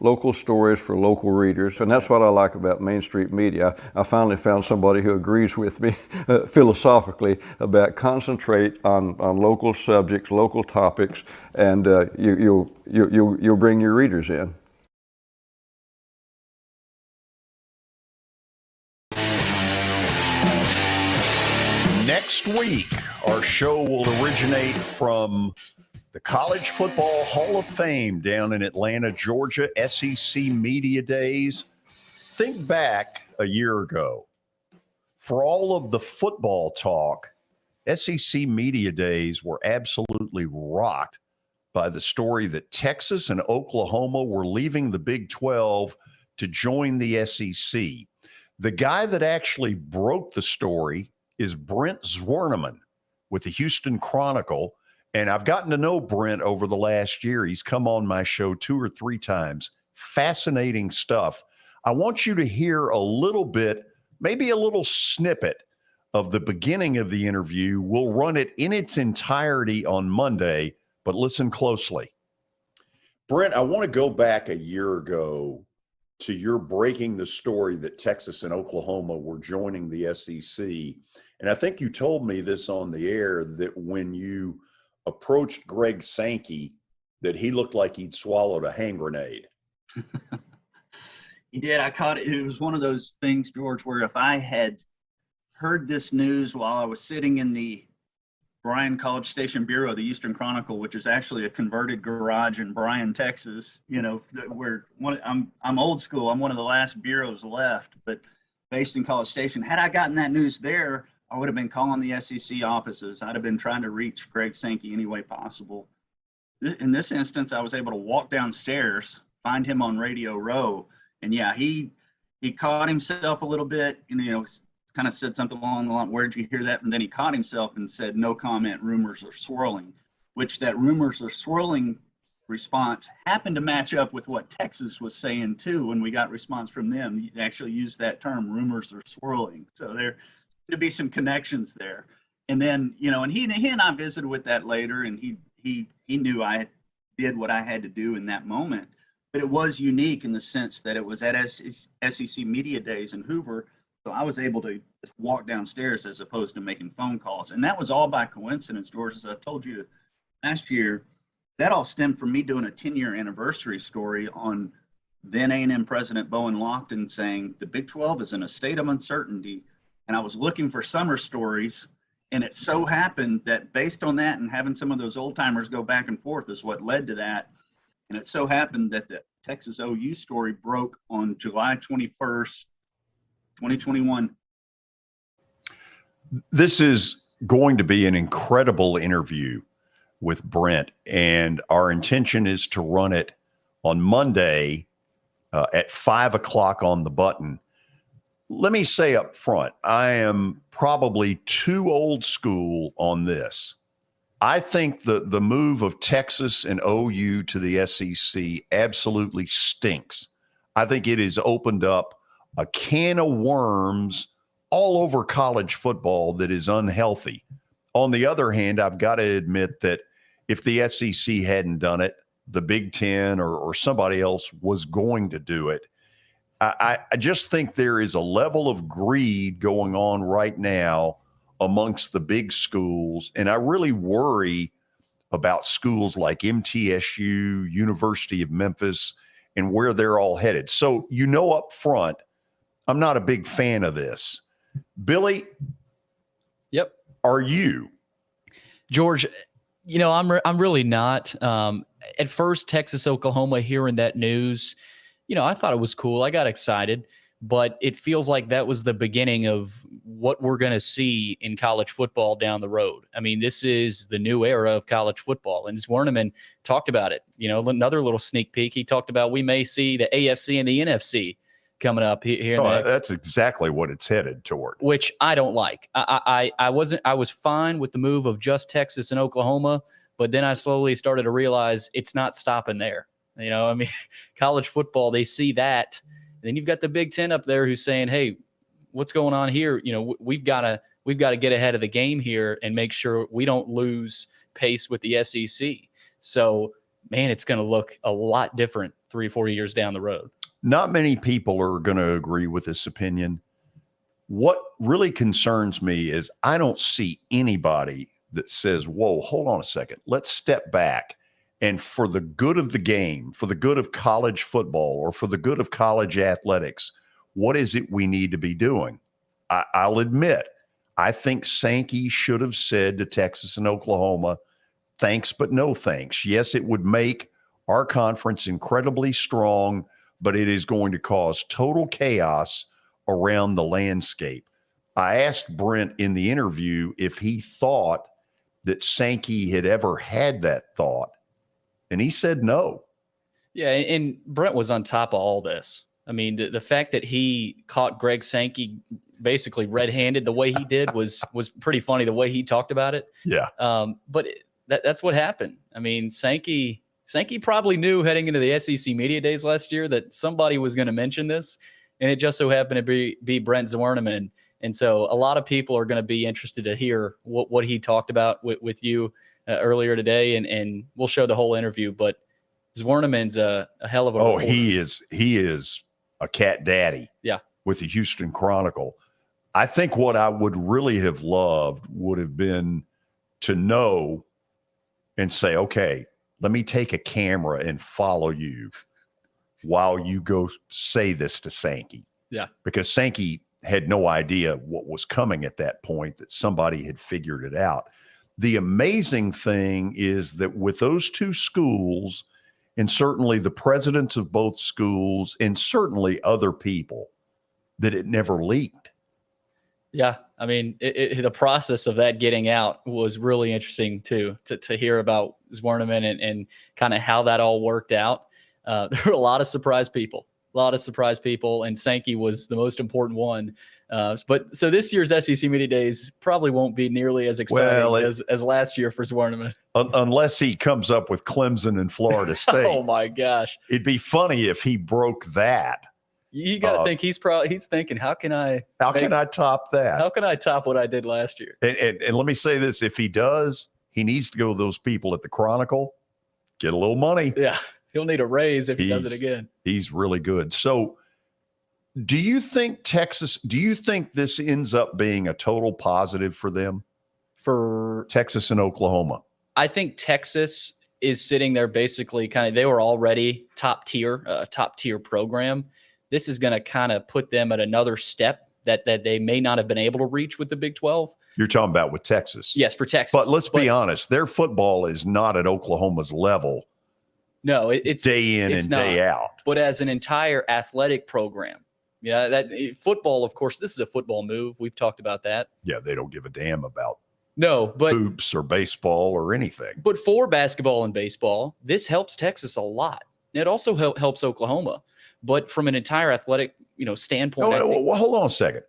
local stories for local readers. And that's what I like about Main Street Media. I finally found somebody who agrees with me philosophically about concentrate on local subjects, local topics, and you'll bring your readers in. Next week, our show will originate from the College Football Hall of Fame down in Atlanta, Georgia, SEC Media Days. Think back a year ago. For all of the football talk, SEC Media Days were absolutely rocked by the story that Texas and Oklahoma were leaving the Big 12 to join the SEC. The guy that actually broke the story is Brent Zwerneman with the Houston Chronicle. And I've gotten to know Brent over the last year. He's come on my show 2 or 3 times. Fascinating stuff. I want you to hear a little bit, maybe a little snippet of the beginning of the interview. We'll run it in its entirety on Monday, but listen closely. Brent, I want to go back a year ago to your breaking the story that Texas and Oklahoma were joining the SEC. And I think you told me this on the air that when you approached Greg Sankey, that he looked like he'd swallowed a hand grenade. He did. I caught it. It was one of those things, George, where if I had heard this news while I was sitting in the Bryan College Station Bureau of the Houston Chronicle, which is actually a converted garage in Bryan, Texas, where I'm old school. I'm one of the last bureaus left, but based in College Station. Had I gotten that news there, I would have been calling the SEC offices. I'd have been trying to reach Greg Sankey any way possible. In this instance, I was able to walk downstairs, find him on Radio Row, and yeah, he caught himself a little bit, kind of said something along the line, "Where'd you hear that?" And then he caught himself and said, "No comment, rumors are swirling," which that rumors are swirling response happened to match up with what Texas was saying too. When we got response from them, they actually used that term, rumors are swirling. So there to be some connections there. And then, and he and I visited with that later, and he knew I did what I had to do in that moment. But it was unique in the sense that it was at SEC Media Days in Hoover. So I was able to just walk downstairs as opposed to making phone calls. And that was all by coincidence, George. As I told you last year, that all stemmed from me doing a 10-year anniversary story on then A&M President Bowen Lofton saying the Big 12 is in a state of uncertainty. And I was looking for summer stories. And it so happened that based on that and having some of those old timers go back and forth is what led to that. And it so happened that the Texas OU story broke on July 21st, 2021. This is going to be an incredible interview with Brent, and our intention is to run it on Monday at 5 o'clock on the button. Let me say up front, I am probably too old school on this. I think the move of Texas and OU to the SEC absolutely stinks. I think it has opened up a can of worms all over college football that is unhealthy. On the other hand, I've got to admit that if the SEC hadn't done it, the Big Ten or somebody else was going to do it. I just think there is a level of greed going on right now amongst the big schools, and I really worry about schools like MTSU, University of Memphis, and where they're all headed. So, up front, I'm not a big fan of this. Billy? Yep. Are you? George, I'm really not. At first, Texas, Oklahoma, hearing that news, I thought it was cool. I got excited, but it feels like that was the beginning of what we're going to see in college football down the road. I mean, this is the new era of college football, and Zwerneman talked about it. Another little sneak peek. He talked about we may see the AFC and the NFC coming up here. That's exactly what it's headed toward. Which I don't like. I was fine with the move of just Texas and Oklahoma, but then I slowly started to realize it's not stopping there. College football, they see that. And then you've got the Big Ten up there who's saying, hey, what's going on here? We've got to get ahead of the game here and make sure we don't lose pace with the SEC. So man, it's going to look a lot different 3-4 years down the road. Not many people are going to agree with this opinion. What really concerns me is I don't see anybody that says, whoa, hold on a second. Let's step back. And for the good of the game, for the good of college football, or for the good of college athletics, what is it we need to be doing? I'll admit, I think Sankey should have said to Texas and Oklahoma, thanks, but no thanks. Yes, it would make our conference incredibly strong, but it is going to cause total chaos around the landscape. I asked Brent in the interview if he thought that Sankey had ever had that thought, and he said no. Yeah, and Brent was on top of all this. I mean, the fact that he caught Greg Sankey basically red-handed the way he did was pretty funny, the way he talked about it. Yeah. But that's what happened. I mean, Sankey probably knew heading into the SEC Media Days last year that somebody was going to mention this, and it just so happened to be Brent Zwerneman. And so a lot of people are going to be interested to hear what he talked about with you earlier today, and we'll show the whole interview. But Zwerneman's a hell of a reporter. He is a cat daddy. Yeah. With the Houston Chronicle. I think what I would really have loved would have been to know and say, okay, let me take a camera and follow you while you go say this to Sankey. Yeah. Because Sankey had no idea what was coming at that point, that somebody had figured it out. The amazing thing is that with those two schools, and certainly the presidents of both schools, and certainly other people, that it never leaked. Yeah, I mean, the process of that getting out was really interesting too, to hear about Zwerneman and kind of how that all worked out. There were a lot of surprise people, and Sankey was the most important one. But so this year's SEC Media Days probably won't be nearly as exciting as last year for Zwerneman. Unless he comes up with Clemson and Florida State. Oh my gosh. It'd be funny if he broke that. You got to think he's thinking, how can I top that? How can I top what I did last year? And let me say this, if he does, he needs to go to those people at the Chronicle, get a little money. Yeah. He'll need a raise if he does it again. He's really good. So do you think this ends up being a total positive for them? For Texas and Oklahoma? I think Texas is sitting there basically they were already top tier program. This is going to kind of put them at another step that they may not have been able to reach with the Big 12. You're talking about with Texas. Yes, for Texas. But let's be honest, their football is not at Oklahoma's level. No, it's day in and day out. But as an entire athletic program, that football, of course, this is a football move. We've talked about that. Yeah, they don't give a damn about but hoops or baseball or anything. But for basketball and baseball, this helps Texas a lot. It also helps Oklahoma. But from an entire athletic, standpoint, hold on a second.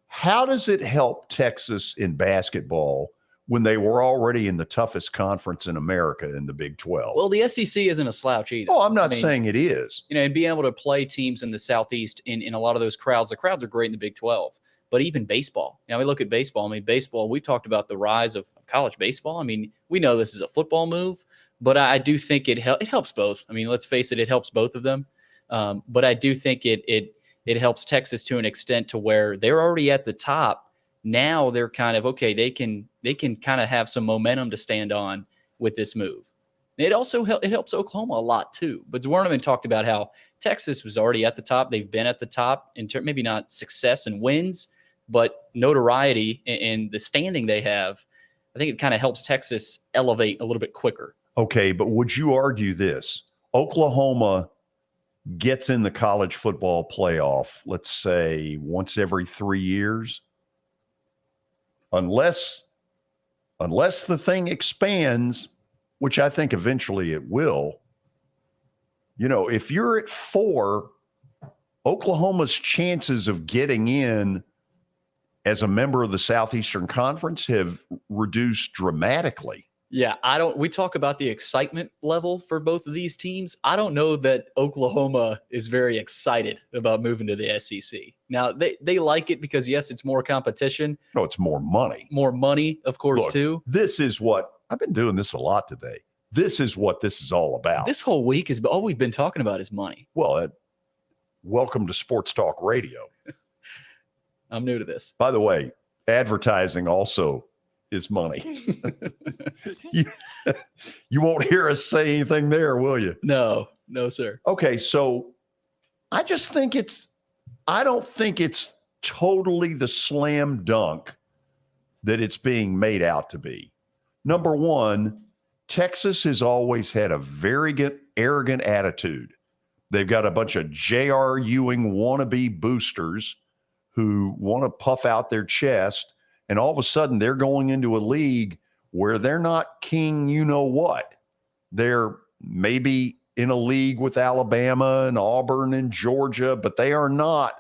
How does it help Texas in basketball when they were already in the toughest conference in America in the Big 12? Well, the SEC isn't a slouch either. Oh, I'm not saying it is. And being able to play teams in the Southeast in a lot of those crowds, the crowds are great in the Big 12. But even baseball, we look at baseball. Baseball, we've talked about the rise of college baseball. We know this is a football move, but I do think it helps both. Let's face it helps both of them. But I do think it helps Texas to an extent to where they're already at the top. Now they're kind of, okay, they can kind of have some momentum to stand on with this move. It also helps Oklahoma a lot too. But Zwerneman talked about how Texas was already at the top. They've been at the top in maybe not success and wins, but notoriety and the standing they have. I think it kind of helps Texas elevate a little bit quicker. Okay, but would you argue this? Oklahoma gets in the college football playoff, let's say once every 3 years, unless the thing expands, which I think eventually it will. If you're at 4, Oklahoma's chances of getting in as a member of the Southeastern Conference have reduced dramatically. Yeah, we talk about the excitement level for both of these teams. I don't know that Oklahoma is very excited about moving to the SEC. Now, they like it because, yes, it's more competition. No, it's more money. More money, of course, too. This is what I've been doing this a lot today. This is what this is all about. This whole week is all we've been talking about is money. Well, welcome to Sports Talk Radio. I'm new to this. By the way, advertising also is money. You won't hear us say anything there, will you? No, sir. Okay, so I don't think it's totally the slam dunk that it's being made out to be. Number one, Texas has always had a very arrogant attitude. They've got a bunch of J.R. Ewing wannabe boosters who want to puff out their chest, and all of a sudden they're going into a league where they're not king you-know-what. They're maybe in a league with Alabama and Auburn and Georgia, but they are not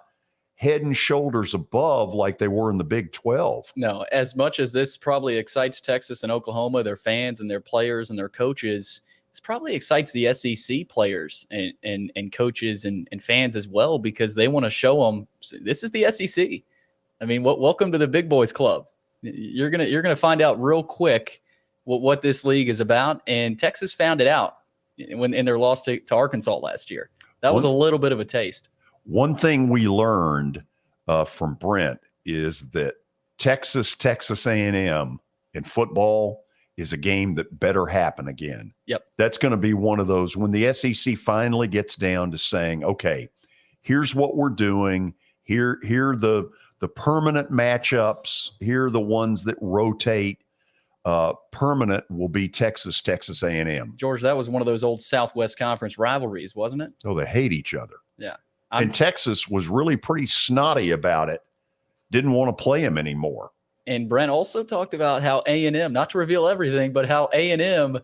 head and shoulders above like they were in the Big 12. No, as much as this probably excites Texas and Oklahoma, their fans and their players and their coaches, this probably excites the SEC players and coaches and fans as well, because they want to show them this is the SEC. I mean, welcome to the big boys club. You're gonna find out real quick what this league is about, and Texas found it out in their loss to Arkansas last year. That was a little bit of a taste. One thing we learned from Brent is that Texas A&M in football is a game that better happen again. Yep. That's going to be one of those when the SEC finally gets down to saying, okay, here's what we're doing. Here the permanent matchups. Here are the ones that rotate. Permanent will be Texas A&M. George, that was one of those old Southwest Conference rivalries, wasn't it? Oh, they hate each other. Yeah. And Texas was really pretty snotty about it. Didn't want to play him anymore. And Brent also talked about how A&M, not to reveal everything, but how A&M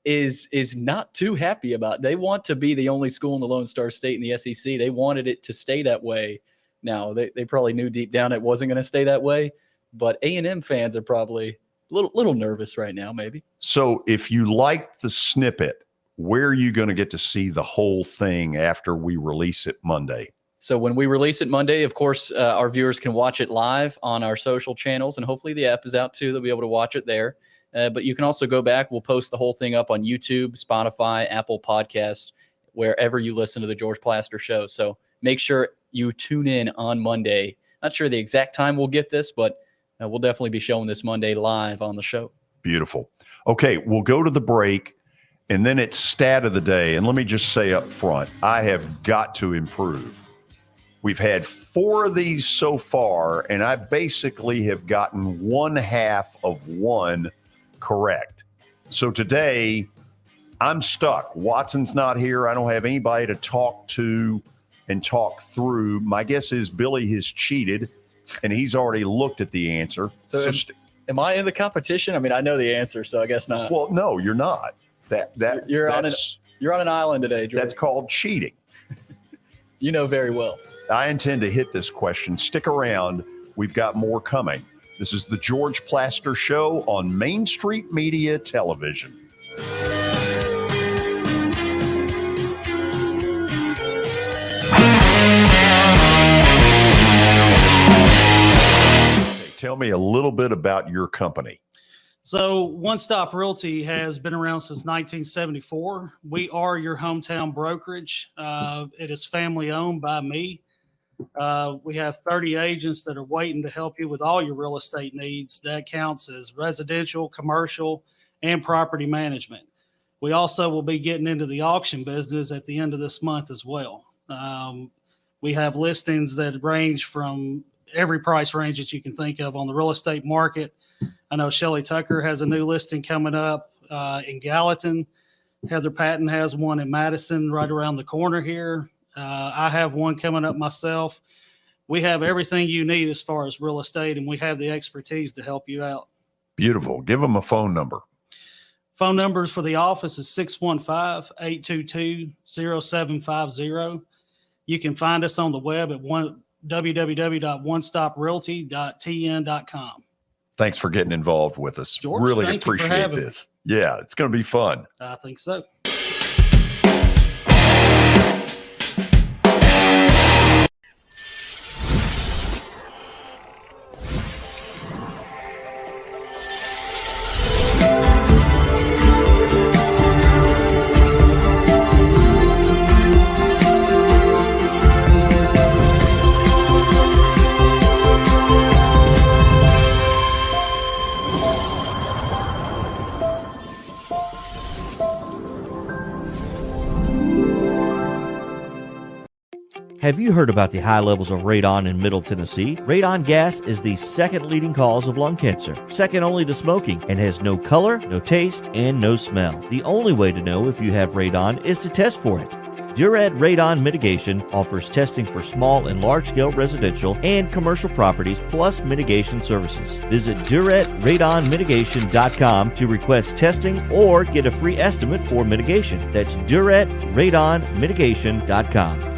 is not too happy about it. They want to be the only school in the Lone Star State in the SEC. They wanted it to stay that way. Now, they probably knew deep down it wasn't going to stay that way, but A&M fans are probably a little nervous right now, maybe. So if you liked the snippet, where are you going to get to see the whole thing after we release it Monday? So when we release it Monday, of course, our viewers can watch it live on our social channels, and hopefully the app is out too. They'll be able to watch it there. But you can also go back. We'll post the whole thing up on YouTube, Spotify, Apple Podcasts, wherever you listen to the George Plaster Show. So make sure you tune in on Monday. Not sure the exact time we'll get this, but we'll definitely be showing this Monday live on the show. Beautiful. Okay, we'll go to the break. And then it's stat of the day. And let me just say up front, I have got to improve. We've had 4 of these so far, and I basically have gotten 1/2 of one correct. So today, I'm stuck. Watson's not here. I don't have anybody to talk to and talk through. My guess is Billy has cheated, and he's already looked at the answer. So am I in the competition? I mean, I know the answer, so I guess not. Well, no, you're not. You're on an island today, George. That's called cheating. You know very well. I intend to hit this question. Stick around. We've got more coming. This is the George Plaster Show on Main Street Media Television. Okay, tell me a little bit about your company. So One Stop Realty has been around since 1974. We are your hometown brokerage. It is family owned by me. We have 30 agents that are waiting to help you with all your real estate needs. That counts as residential, commercial, and property management. We also will be getting into the auction business at the end of this month as well. We have listings that range from every price range that you can think of on the real estate market. I know Shelly Tucker has a new listing coming up in Gallatin. Heather Patton has one in Madison right around the corner here. I have one coming up myself. We have everything you need as far as real estate, and we have the expertise to help you out. Beautiful. Give them a phone number. Phone numbers for the office is 615-822-0750. You can find us on the web at www.onestoprealty.tn.com. Thanks for getting involved with us. George, really thank you for appreciate having this. Yeah, it's going to be fun. I think so. Have you heard about the high levels of radon in Middle Tennessee? Radon gas is the second leading cause of lung cancer, second only to smoking, and has no color, no taste, and no smell. The only way to know if you have radon is to test for it. Duret Radon Mitigation offers testing for small and large-scale residential and commercial properties plus mitigation services. Visit DuretRadonMitigation.com to request testing or get a free estimate for mitigation. That's DuretRadonMitigation.com.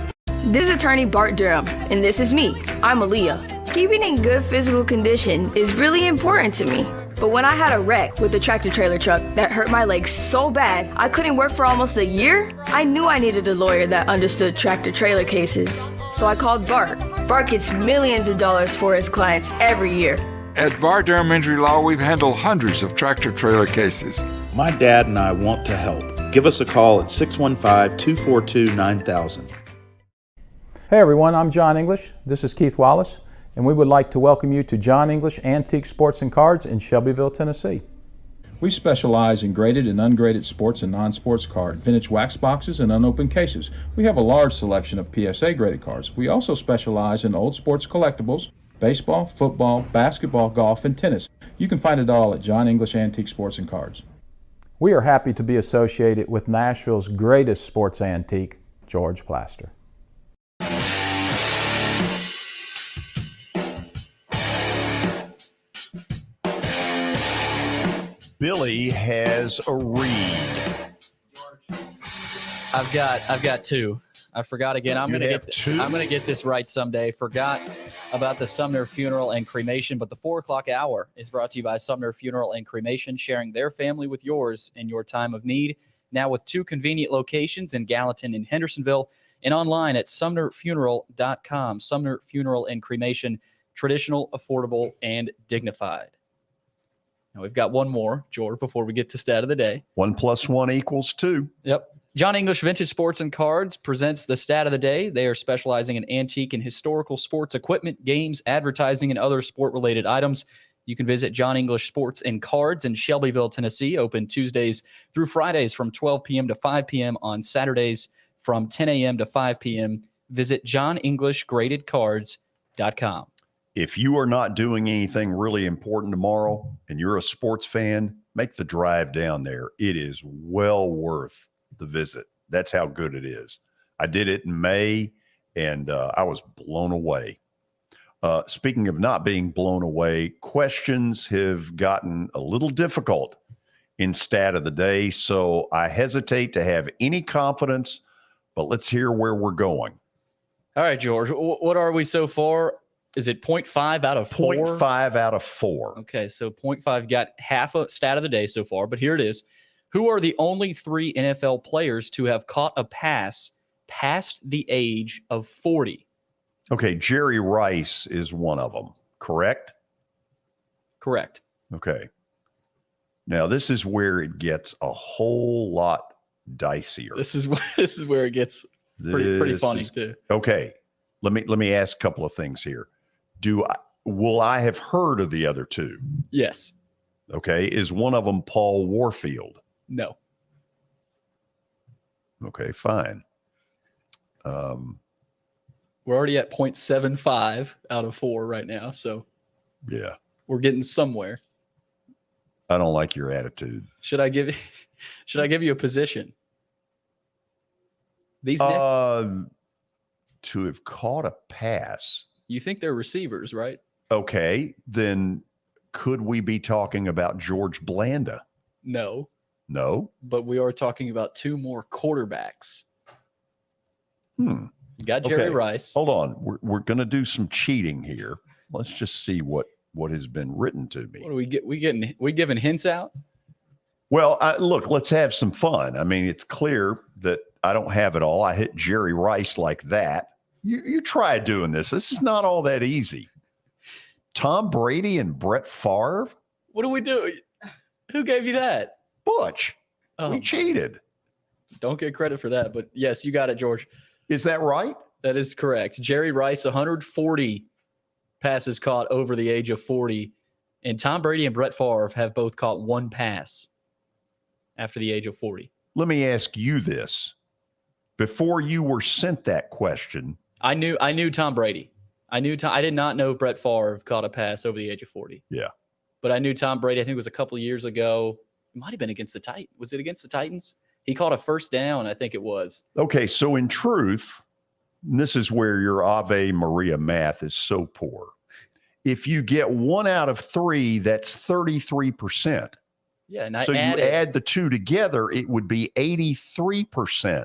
This is attorney Bart Durham, and this is me. I'm Aaliyah. Keeping in good physical condition is really important to me. But when I had a wreck with the tractor trailer truck that hurt my legs so bad I couldn't work for almost a year, I knew I needed a lawyer that understood tractor trailer cases. So I called Bart. Bart gets millions of dollars for his clients every year. At Bart Durham Injury Law, we've handled hundreds of tractor trailer cases. My dad and I want to help. Give us a call at 615-242-9000. Hey everyone, I'm John English. This is Keith Wallace, and we would like to welcome you to John English Antique Sports and Cards in Shelbyville, Tennessee. We specialize in graded and ungraded sports and non-sports cards, vintage wax boxes, and unopened cases. We have a large selection of PSA graded cards. We also specialize in old sports collectibles, baseball, football, basketball, golf, and tennis. You can find it all at John English Antique Sports and Cards. We are happy to be associated with Nashville's greatest sports antique, George Plaster. Billy has a read. I've got two. I forgot again. I'm gonna get this right someday. Forgot about the Sumner Funeral and Cremation, but the 4 o'clock hour is brought to you by Sumner Funeral and Cremation, sharing their family with yours in your time of need. Now with 2 convenient locations in Gallatin and Hendersonville, and online at sumnerfuneral.com. Sumner Funeral and Cremation, traditional, affordable, and dignified. Now we've got one more, George, before we get to stat of the day. 1 + 1 = 2. Yep. John English Vintage Sports and Cards presents the stat of the day. They are specializing in antique and historical sports equipment, games, advertising, and other sport-related items. You can visit John English Sports and Cards in Shelbyville, Tennessee, open Tuesdays through Fridays from 12 p.m. to 5 p.m. on Saturdays from 10 a.m. to 5 p.m. Visit JohnEnglishGradedCards.com. If you are not doing anything really important tomorrow and you're a sports fan, make the drive down there. It is well worth the visit. That's how good it is. I did it in May, and I was blown away. Speaking of not being blown away, questions have gotten a little difficult in stat of the day, so I hesitate to have any confidence, but let's hear where we're going. All right, George, what are we so far? Is it 0.5 out of 4? 0.5 out of 4. Okay, so 0.5 got half a stat of the day so far, but here it is. Who are the only 3 NFL players to have caught a pass past the age of 40? Okay, Jerry Rice is one of them, correct? Correct. Okay. Now, this is where it gets a whole lot dicier. This is where it gets pretty funny too. Okay. Let me ask a couple of things here. Will I have heard of the other 2? Yes. Okay. Is one of them Paul Warfield? No. Okay, fine. We're already at 0.75 out of 4 right now, so yeah, we're getting somewhere. I don't like your attitude. Should I give you a position? These to have caught a pass. You think they're receivers, right? Okay, then could we be talking about George Blanda? No. No. But we are talking about 2 more quarterbacks. You got Jerry Rice. Hold on. We're going to do some cheating here. Let's just see what has been written to me. What do we get? We giving hints out? Well, look, let's have some fun. I mean, it's clear that I don't have it all. I hit Jerry Rice like that. You try doing this. This is not all that easy. Tom Brady and Brett Favre. What do we do? Who gave you that? Butch. We cheated. Don't get credit for that, but yes, you got it, George. Is that right? That is correct. Jerry Rice, 140 passes caught over the age of 40, and Tom Brady and Brett Favre have both caught 1 pass after the age of 40. Let me ask you this. Before you were sent that question, I knew Tom Brady. I did not know Brett Favre caught a pass over the age of 40. Yeah. But I knew Tom Brady, I think it was a couple of years ago. It might have been against the Titans. Was it against the Titans? He caught a first down, I think it was. Okay, so in truth, this is where your Ave Maria math is so poor. If you get 1 out of 3, that's 33%. Yeah, and so you add the two together, it would be 83%.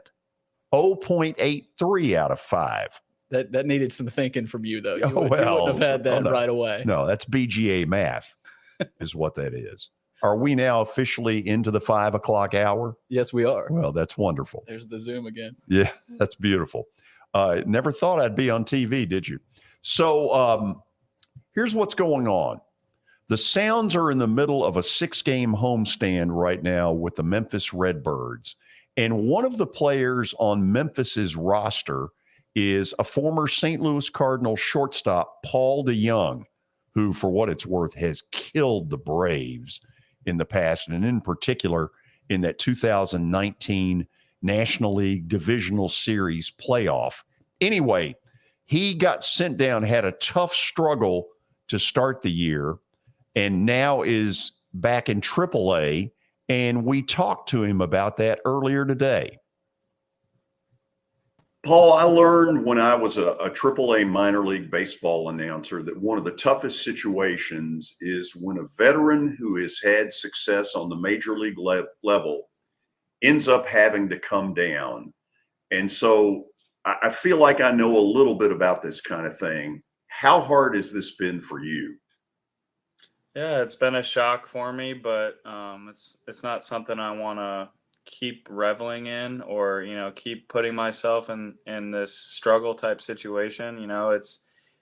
0.83 out of 5. That needed some thinking from you, though. You Well, wouldn't have had that no. right away. No, that's BGA math is what that is. Are we now officially into the 5 o'clock hour? Yes, we are. Well, that's wonderful. There's the Zoom again. Yeah, that's beautiful. Never thought I'd be on TV, did you? So here's what's going on. The Sounds are in the middle of a 6-game homestand right now with the Memphis Redbirds. And one of the players on Memphis's roster is a former St. Louis Cardinals shortstop, Paul DeJong, who, for what it's worth, has killed the Braves in the past, and in particular in that 2019 National League Divisional Series playoff. Anyway, he got sent down, had a tough struggle to start the year, and now is back in AAA, and we talked to him about that earlier today. Paul, I learned when I was a AAA minor league baseball announcer that one of the toughest situations is when a veteran who has had success on the major league level ends up having to come down. And so I feel like I know a little bit about this kind of thing. How hard has this been for you? Yeah, it's been a shock for me, but it's not something I want to keep reveling in or, keep putting myself in this struggle type situation.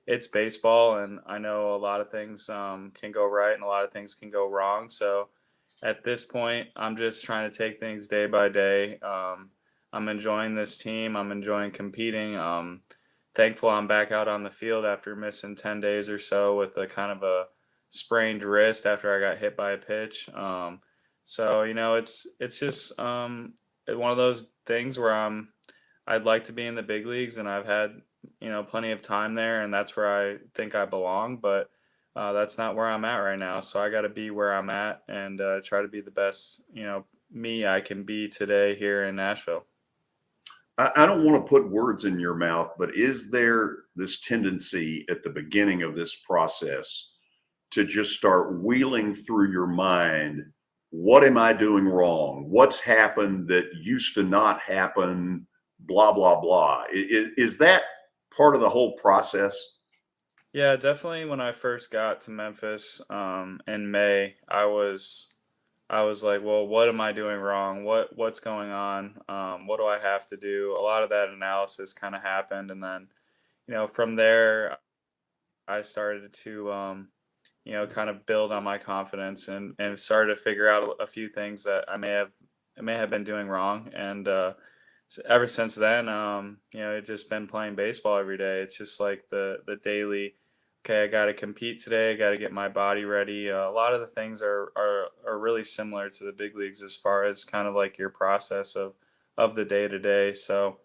It's baseball, and I know a lot of things can go right and a lot of things can go wrong. So at this point, I'm just trying to take things day by day. I'm enjoying this team. I'm enjoying competing. Thankful I'm back out on the field after missing 10 days or so with a kind of a sprained wrist after I got hit by a pitch. So, it's just one of those things where I'd like to be in the big leagues, and I've had, plenty of time there, and that's where I think I belong, but that's not where I'm at right now. So I got to be where I'm at and try to be the best, me I can be today here in Nashville. I don't want to put words in your mouth, but is there this tendency at the beginning of this process to just start wheeling through your mind, what am I doing wrong? What's happened that used to not happen? Blah, blah, blah. Is that part of the whole process? Yeah, definitely. When I first got to Memphis in May, I was like, well, what am I doing wrong? What's going on? What do I have to do? A lot of that analysis kind of happened. And then, from there, I started to, kind of build on my confidence and started to figure out a few things that I may have been doing wrong. And ever since then, it's just been playing baseball every day. It's just like the daily, okay, I got to compete today. I got to get my body ready. A lot of the things are really similar to the big leagues as far as kind of like your process of the day to day. So,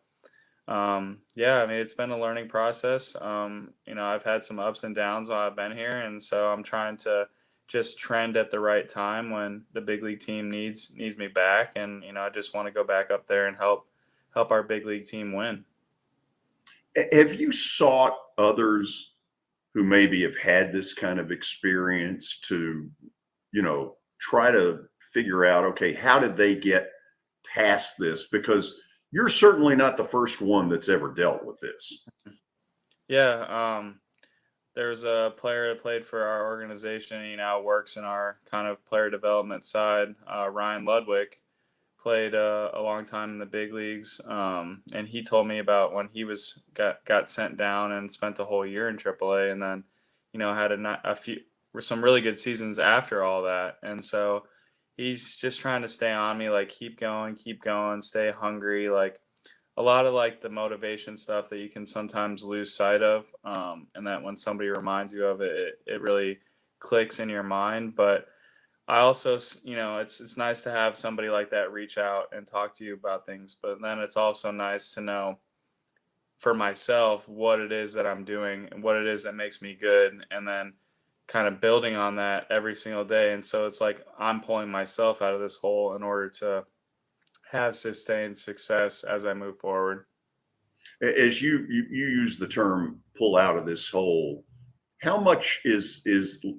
it's been a learning process. I've had some ups and downs while I've been here. And so I'm trying to just trend at the right time when the big league team needs me back. And, I just want to go back up there and help our big league team win. Have you sought others who maybe have had this kind of experience to, try to figure out, okay, how did they get past this? Because you're certainly not the first one that's ever dealt with this. Yeah. There's a player that played for our organization. He now works in our kind of player development side. Ryan Ludwig played a long time in the big leagues. And he told me about when he got sent down and spent a whole year in AAA, and then, had some really good seasons after all that. And so he's just trying to stay on me, like, keep going, stay hungry, like a lot of like the motivation stuff that you can sometimes lose sight of. And that when somebody reminds you of it, it really clicks in your mind. But I also, it's nice to have somebody like that reach out and talk to you about things. But then it's also nice to know for myself what it is that I'm doing and what it is that makes me good, and then kind of building on that every single day. And so it's like I'm pulling myself out of this hole in order to have sustained success as I move forward. As you use the term pull out of this hole, how much is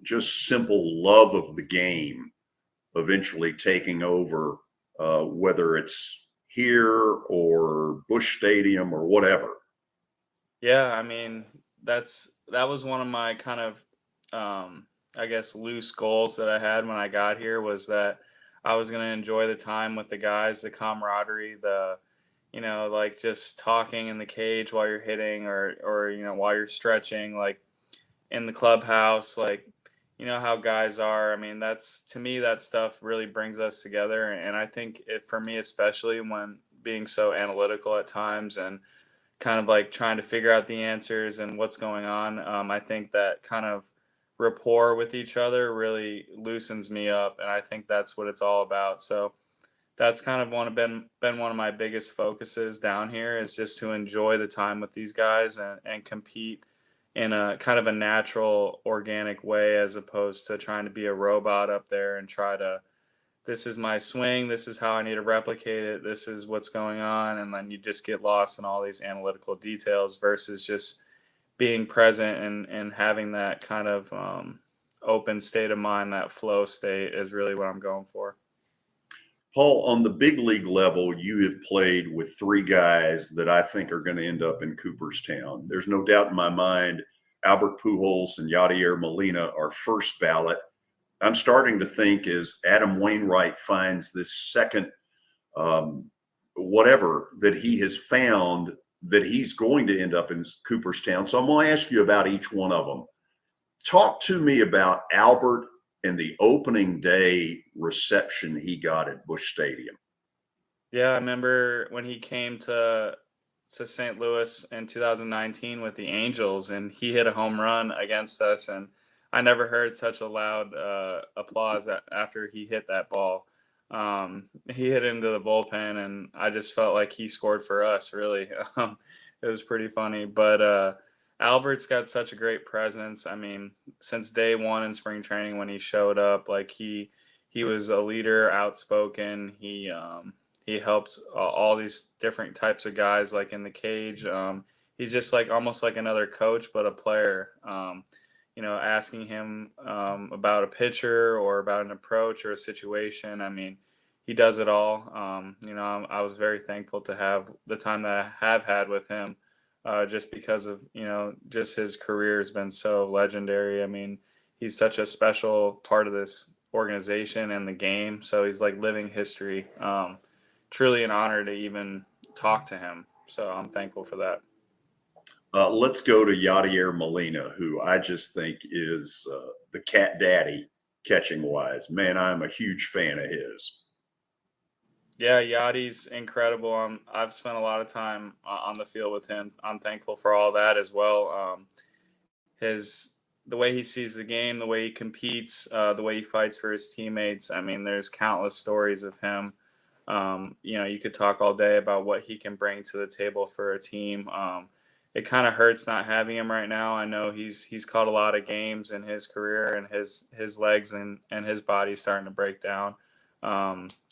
just simple love of the game eventually taking over, whether it's here or Busch Stadium or whatever? Yeah, I mean, that was one of my kind of I guess loose goals that I had when I got here, was that I was going to enjoy the time with the guys, the camaraderie, the like just talking in the cage while you're hitting, or while you're stretching, like in the clubhouse, like how guys are. I mean, to me that stuff really brings us together, and I think for me especially, when being so analytical at times and kind of like trying to figure out the answers and what's going on, I think that kind of rapport with each other really loosens me up, and I think that's what it's all about. So that's kind of been one of my biggest focuses down here, is just to enjoy the time with these guys and compete in a kind of a natural, organic way, as opposed to trying to be a robot up there and try to, this is my swing, this is how I need to replicate it, this is what's going on, and then you just get lost in all these analytical details versus just being present and having that kind of open state of mind, that flow state, is really what I'm going for. Paul, on the big league level, you have played with three guys that I think are going to end up in Cooperstown. There's no doubt in my mind Albert Pujols and Yadier Molina are first ballot. I'm starting to think, as Adam Wainwright finds this second whatever that he has found, that he's going to end up in Cooperstown. So I'm going to ask you about each one of them. Talk to me about Albert and the opening day reception he got at Busch Stadium. Yeah, I remember when he came to St. Louis in 2019 with the Angels, and he hit a home run against us, and I never heard such a loud applause after he hit that ball. He hit into the bullpen, and I just felt like he scored for us, really. It was pretty funny. But Albert's got such a great presence. I mean, since day one in spring training when he showed up, like he was a leader, outspoken. He helped all these different types of guys, like in the cage. He's just like almost like another coach, but a player. Asking him about a pitcher or about an approach or a situation. I mean, he does it all. I was very thankful to have the time that I have had with him, just because of, just his career has been so legendary. I mean, he's such a special part of this organization and the game. So he's like living history. Truly an honor to even talk to him. So I'm thankful for that. Let's go to Yadier Molina, who I just think is the cat daddy catching wise. Man, I'm a huge fan of his. Yeah, Yadi's incredible. I've spent a lot of time on the field with him. I'm thankful for all that as well. The way he sees the game, the way he competes, the way he fights for his teammates. I mean, there's countless stories of him. You could talk all day about what he can bring to the table for a team. It kind of hurts not having him right now. I know he's caught a lot of games in his career, and his legs and his body's starting to break down.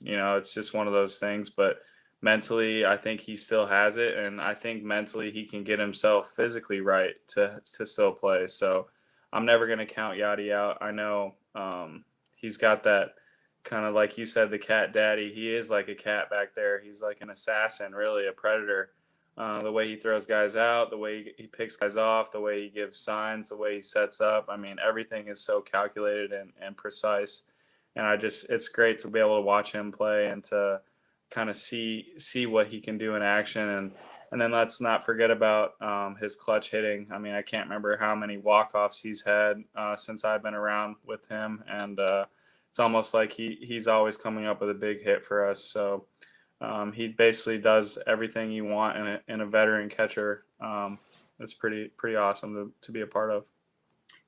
It's just one of those things, but mentally, I think he still has it. And I think mentally he can get himself physically right to still play. So I'm never going to count Yadi out. I know, he's got that kind of, like you said, the cat daddy. He is like a cat back there. He's like an assassin, really a predator. The way he throws guys out, the way he picks guys off, the way he gives signs, the way he sets up. I mean, everything is so calculated and precise. And it's great to be able to watch him play and to kind of see what he can do in action. And then let's not forget about his clutch hitting. I mean, I can't remember how many walk-offs he's had since I've been around with him. And it's almost like he's always coming up with a big hit for us. So he basically does everything you want in a veteran catcher. It's pretty awesome to be a part of.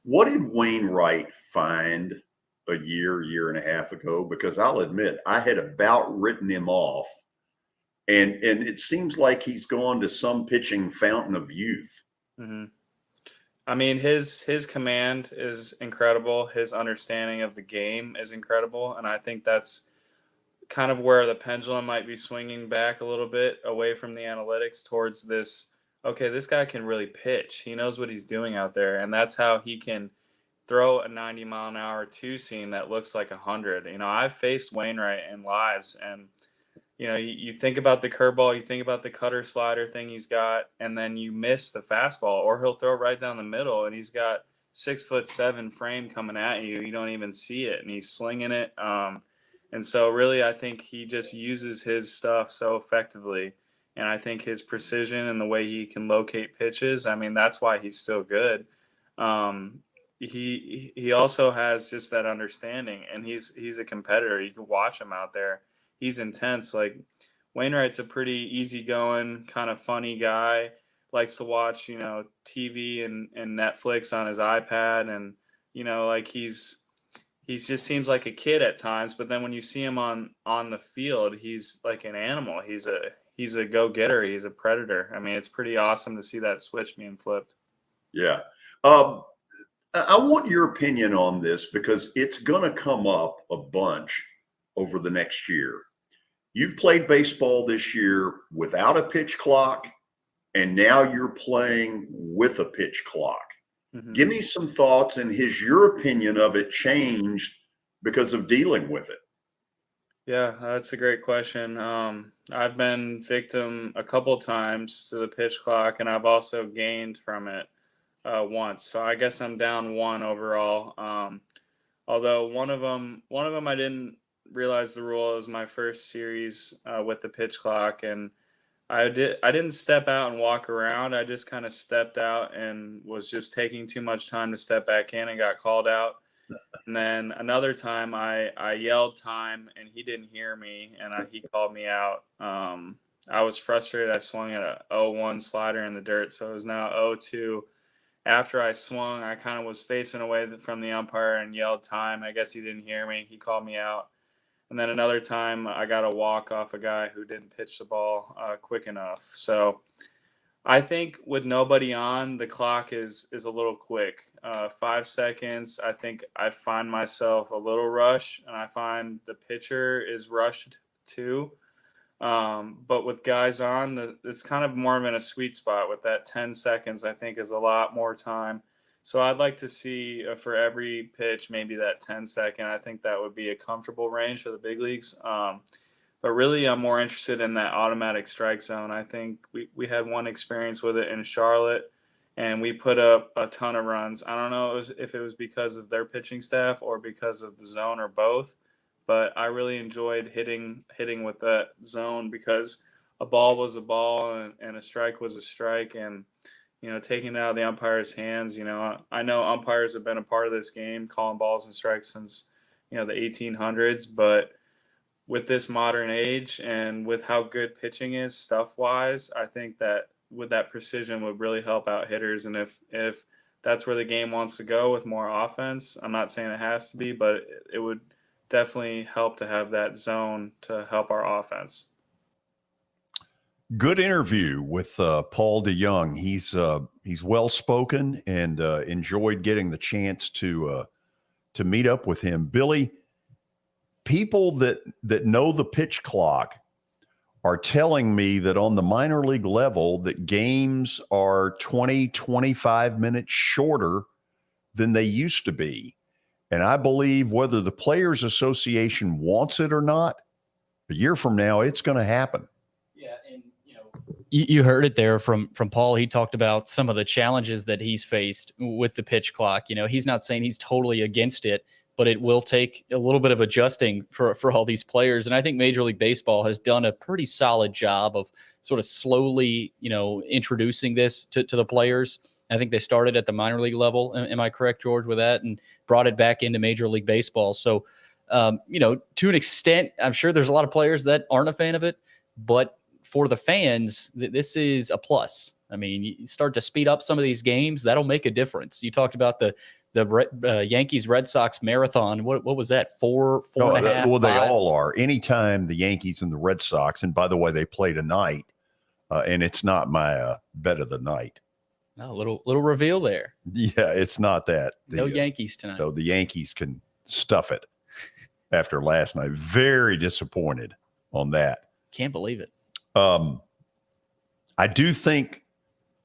What did Wainwright find a year and a half ago? Because I'll admit, I had about written him off And it seems like he's gone to some pitching fountain of youth. Mm-hmm. I mean, his command is incredible. His understanding of the game is incredible. And I think that's kind of where the pendulum might be swinging back a little bit away from the analytics towards this. Okay, this guy can really pitch. He knows what he's doing out there. And that's how he can throw a 90-mile-an-hour two-seam that looks like 100. You know, I've faced Wainwright in lives, and you know, you think about the curveball, you think about the cutter slider thing he's got, and then you miss the fastball, or he'll throw right down the middle, and he's got 6'7" frame coming at you. You don't even see it, and he's slinging it. And so really, I think he just uses his stuff so effectively, and I think his precision and the way he can locate pitches, I mean, that's why he's still good. He also has just that understanding, and he's a competitor. You can watch him out there. He's intense. Like, Wainwright's a pretty easygoing, kind of funny guy. Likes to watch, you know, TV and Netflix on his iPad, and you know, like he just seems like a kid at times. But then when you see him on the field, he's like an animal. He's a go-getter. He's a predator. I mean, it's pretty awesome to see that switch being flipped. Yeah. I want your opinion on this because it's going to come up a bunch over the next year. You've played baseball this year without a pitch clock, and now you're playing with a pitch clock. Mm-hmm. Give me some thoughts, and has your opinion of it changed because of dealing with it? Yeah, that's a great question. I've been victim a couple times to the pitch clock, and I've also gained from it once. So I guess I'm down one overall. Although one of them I didn't realize the rule. It was my first series with the pitch clock, and I didn't step out and walk around. I just kind of stepped out and was just taking too much time to step back in and got called out. And then another time I yelled time and he didn't hear me, and he called me out. I was frustrated. I swung at a 0-1 slider in the dirt, so it was now 0-2. After I swung, I kind of was facing away from the umpire and yelled time. I guess he didn't hear me. He called me out. And then another time I got a walk off a guy who didn't pitch the ball quick enough. So I think with nobody on, the clock is a little quick. 5 seconds, I think I find myself a little rushed, and I find the pitcher is rushed too. But with guys on, it's kind of more of in a sweet spot with that 10 seconds, I think is a lot more time. So I'd like to see for every pitch, maybe that 10-second. I think that would be a comfortable range for the big leagues. But really, I'm more interested in that automatic strike zone. I think we had one experience with it in Charlotte, and we put up a ton of runs. I don't know if it was because of their pitching staff or because of the zone or both, but I really enjoyed hitting with that zone because a ball was a ball and a strike was a strike. And you know, taking it out of the umpire's hands, you know, I know umpires have been a part of this game, calling balls and strikes since, you know, the 1800s. But with this modern age and with how good pitching is stuff-wise, I think that with that precision would really help out hitters. And if that's where the game wants to go with more offense, I'm not saying it has to be, but it would definitely help to have that zone to help our offense. Good interview with Paul DeJong. He's well spoken and enjoyed getting the chance to meet up with him. Billy, people that know the pitch clock are telling me that on the minor league level that games are 20, 25 minutes shorter than they used to be. And I believe whether the Players Association wants it or not, a year from now, it's going to happen. You heard it there from Paul. He talked about some of the challenges that he's faced with the pitch clock. You know, he's not saying he's totally against it, but it will take a little bit of adjusting for all these players. And I think Major League Baseball has done a pretty solid job of sort of slowly, you know, introducing this to the players. I think they started at the minor league level. Am I correct, George, with that? And brought it back into Major League Baseball. So, you know, to an extent, I'm sure there's a lot of players that aren't a fan of it, but for the fans, this is a plus. I mean, you start to speed up some of these games, that'll make a difference. You talked about the Yankees Red Sox marathon. What was that? Four and a half? Well, they 5? all are. Anytime the Yankees and the Red Sox, and by the way, they play tonight, and it's not my bet of the night. Oh, little reveal there. Yeah, it's not that. No Yankees tonight. No, the Yankees can stuff it after last night. Very disappointed on that. Can't believe it. I do think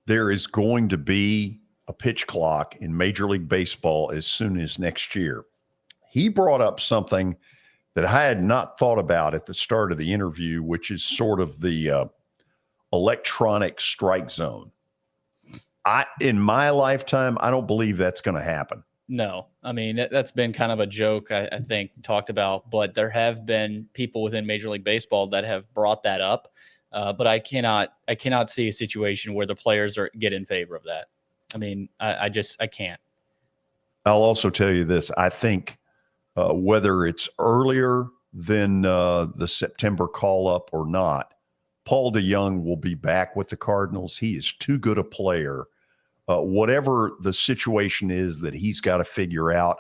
there is going to be a pitch clock in Major League Baseball as soon as next year. He brought up something that I had not thought about at the start of the interview, which is sort of the electronic strike zone. In my lifetime, I don't believe that's going to happen. No, I mean, that's been kind of a joke, I think, talked about, but there have been people within Major League Baseball that have brought that up. But I cannot see a situation where the players get in favor of that. I mean, I can't. I'll also tell you this. I think whether it's earlier than the September call-up or not, Paul DeJong will be back with the Cardinals. He is too good a player. Whatever the situation is that he's got to figure out,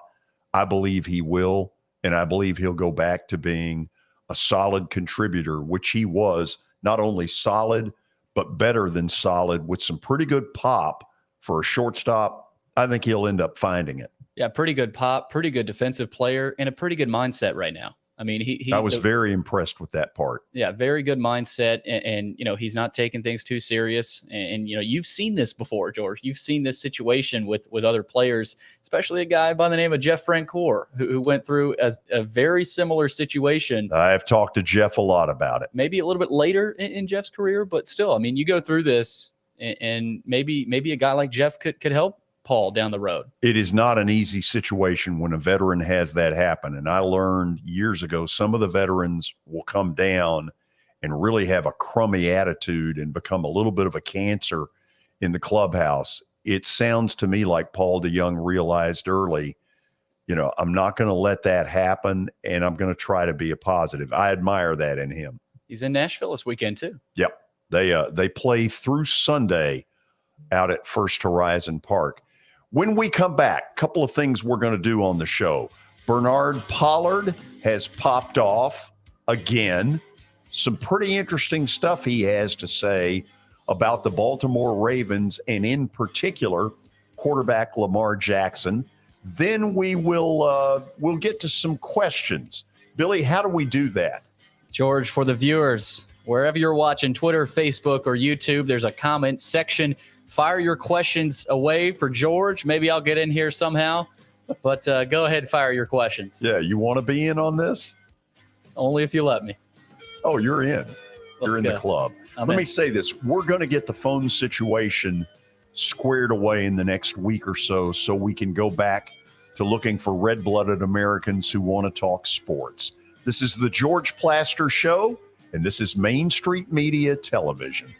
I believe he will, and I believe he'll go back to being a solid contributor, which he was, not only solid, but better than solid with some pretty good pop for a shortstop. I think he'll end up finding it. Yeah, pretty good pop, pretty good defensive player, and a pretty good mindset right now. I mean, I was very impressed with that part. Yeah, very good mindset, and he's not taking things too serious. And you've seen this before, George. You've seen this situation with other players, especially a guy by the name of Jeff Francoeur, who went through a very similar situation. I've talked to Jeff a lot about it. Maybe a little bit later in Jeff's career, but still, I mean, you go through this, and maybe a guy like Jeff could help Paul down the road. It is not an easy situation when a veteran has that happen. And I learned years ago, some of the veterans will come down and really have a crummy attitude and become a little bit of a cancer in the clubhouse. It sounds to me like Paul DeJong realized early, I'm not going to let that happen, and I'm going to try to be a positive. I admire that in him. He's in Nashville this weekend too. Yep. They play through Sunday out at First Horizon Park. When we come back, a couple of things we're going to do on the show. Bernard Pollard has popped off again. Some pretty interesting stuff he has to say about the Baltimore Ravens, and in particular, quarterback Lamar Jackson. Then we'll get to some questions. Billy, how do we do that? George, for the viewers, wherever you're watching, Twitter, Facebook, or YouTube, there's a comment section. Fire your questions away for George. Maybe I'll get in here somehow, but go ahead, fire your questions. Yeah, you want to be in on this? Only if you let me. Oh, you're in. You're in the club. Let me say this. We're going to get the phone situation squared away in the next week or so we can go back to looking for red-blooded Americans who want to talk sports. This is the George Plaster Show, and this is Main Street Media Television.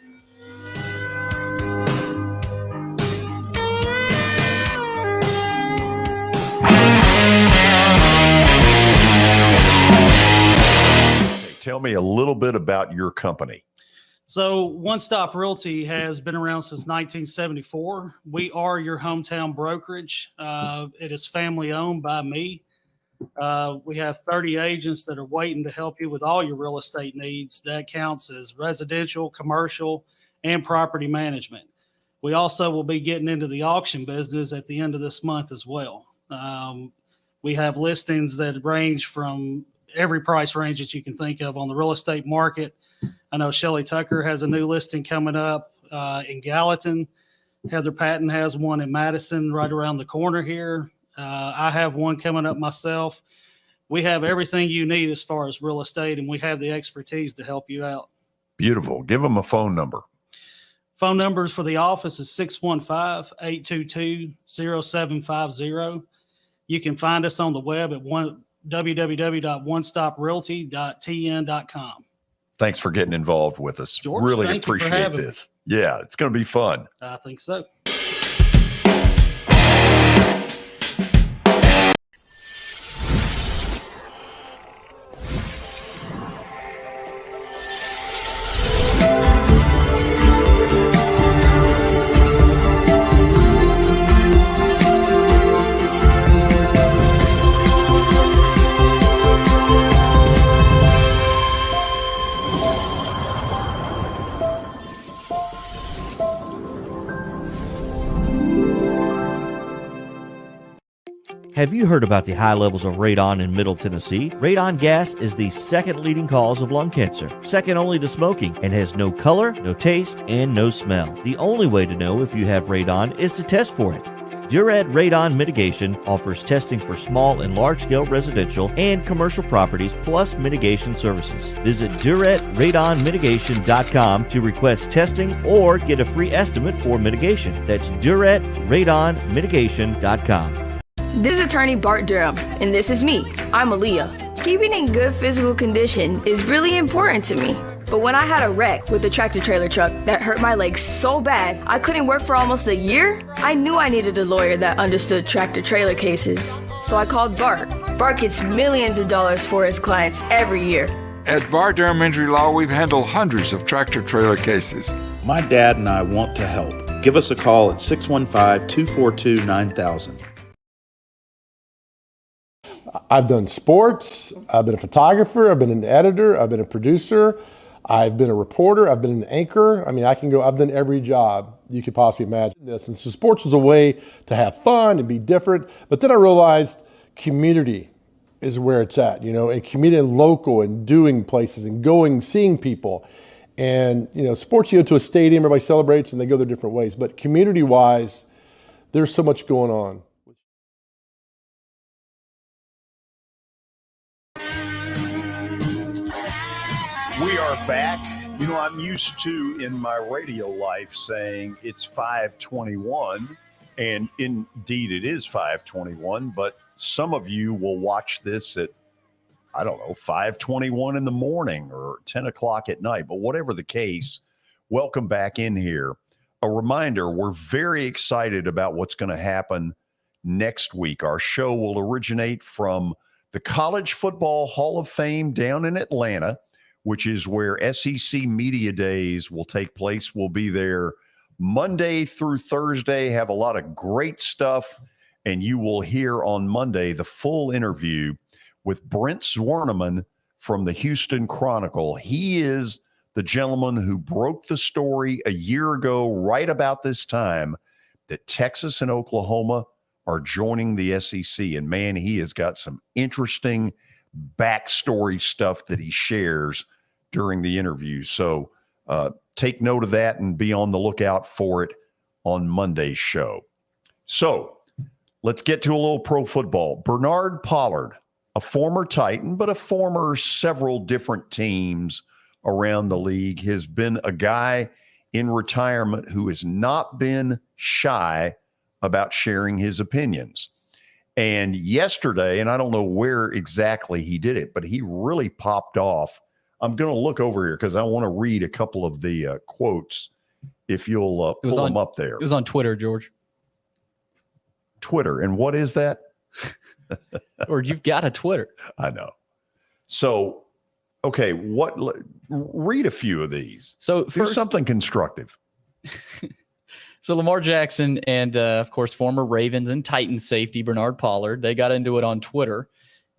Tell me a little bit about your company. So One Stop Realty has been around since 1974. We are your hometown brokerage. It is family owned by me. We have 30 agents that are waiting to help you with all your real estate needs. That counts as residential, commercial, and property management. We also will be getting into the auction business at the end of this month as well. We have listings that range from every price range that you can think of on the real estate market. I know Shelly Tucker has a new listing coming up in Gallatin. Heather Patton has one in Madison right around the corner here. I have one coming up myself. We have everything you need as far as real estate, and we have the expertise to help you out. Beautiful. Give them a phone number. Phone numbers for the office is 615-822-0750. You can find us on the web at www.onestoprealty.tn.com. Thanks for getting involved with us. George, really appreciate this. Yeah, it's going to be fun. I think so. Have you heard about the high levels of radon in Middle Tennessee? Radon gas is the second leading cause of lung cancer, second only to smoking, and has no color, no taste, and no smell. The only way to know if you have radon is to test for it. Duret Radon Mitigation offers testing for small and large-scale residential and commercial properties plus mitigation services. Visit DuretRadonMitigation.com to request testing or get a free estimate for mitigation. That's DuretRadonMitigation.com. This is attorney Bart Durham, and this is me. I'm Aaliyah. Keeping in good physical condition is really important to me. But when I had a wreck with a tractor trailer truck that hurt my legs so bad I couldn't work for almost a year, I knew I needed a lawyer that understood tractor trailer cases. So I called Bart. Bart gets millions of dollars for his clients every year. At Bar Durham Injury Law, we've handled hundreds of tractor trailer cases. My dad and I want to help. Give us a call at 615-242-9000. I've done sports. I've been a photographer. I've been an editor. I've been a producer. I've been a reporter. I've been an anchor. I mean, I've done every job you could possibly imagine this. And so sports was a way to have fun and be different. But then I realized community is where it's at, and community and local and doing places and going, seeing people. And, sports, you go to a stadium, everybody celebrates and they go their different ways. But community-wise, there's so much going on. We are back. I'm used to in my radio life saying it's 5:21, and indeed it is 5:21, but some of you will watch this at, 5:21 in the morning or 10 o'clock at night. But whatever the case, welcome back in here. A reminder, we're very excited about what's going to happen next week. Our show will originate from the College Football Hall of Fame down in Atlanta, which is where SEC Media Days will take place. We'll be there Monday through Thursday, have a lot of great stuff, and you will hear on Monday the full interview with Brent Zwerneman from the Houston Chronicle. He is the gentleman who broke the story a year ago, right about this time, that Texas and Oklahoma are joining the SEC. And man, he has got some interesting backstory stuff that he shares during the interview. So take note of that and be on the lookout for it on Monday's show. So let's get to a little pro football. Bernard Pollard, a former Titan, but a former several different teams around the league, has been a guy in retirement who has not been shy about sharing his opinions. And yesterday, and I don't know where exactly he did it, but he really popped off. I'm going to look over here because I want to read a couple of the quotes, if you'll pull them up there. It was on Twitter, George. Twitter. And what is that? Or you've got a Twitter. I know. So, okay, read a few of these. So do something constructive. So Lamar Jackson and, of course, former Ravens and Titans safety Bernard Pollard, they got into it on Twitter.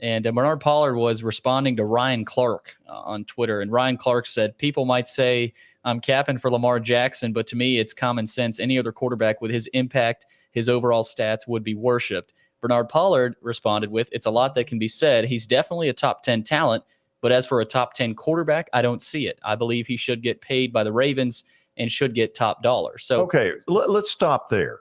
And Bernard Pollard was responding to Ryan Clark on Twitter. And Ryan Clark said, people might say I'm capping for Lamar Jackson, but to me, it's common sense. Any other quarterback with his impact, his overall stats would be worshipped. Bernard Pollard responded with, it's a lot that can be said. He's definitely a top 10 talent, but as for a top 10 quarterback, I don't see it. I believe he should get paid by the Ravens and should get top dollar. So okay, let's stop there.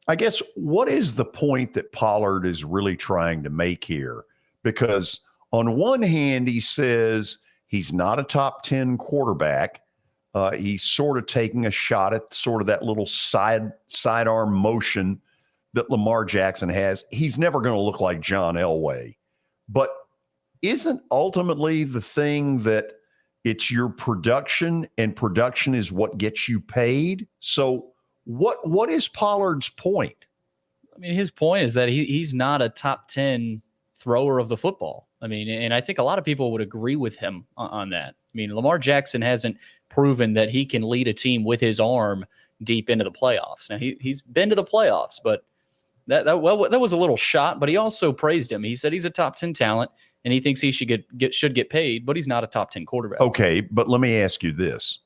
I guess what is the point that Pollard is really trying to make here? Because on one hand, he says he's not a top 10 quarterback. He's sort of taking a shot at sort of that little sidearm motion that Lamar Jackson has. He's never going to look like John Elway. But isn't ultimately the thing that it's your production, and production is what gets you paid? So what is Pollard's point? I mean, his point is that he's not a top 10 thrower of the football. I mean, and I think a lot of people would agree with him on that. I mean, Lamar Jackson hasn't proven that he can lead a team with his arm deep into the playoffs. Now, he's been to the playoffs, but that was a little shot, but he also praised him. He said he's a top 10 talent and he thinks he should get paid, but he's not a top 10 quarterback. Okay, but let me ask you this.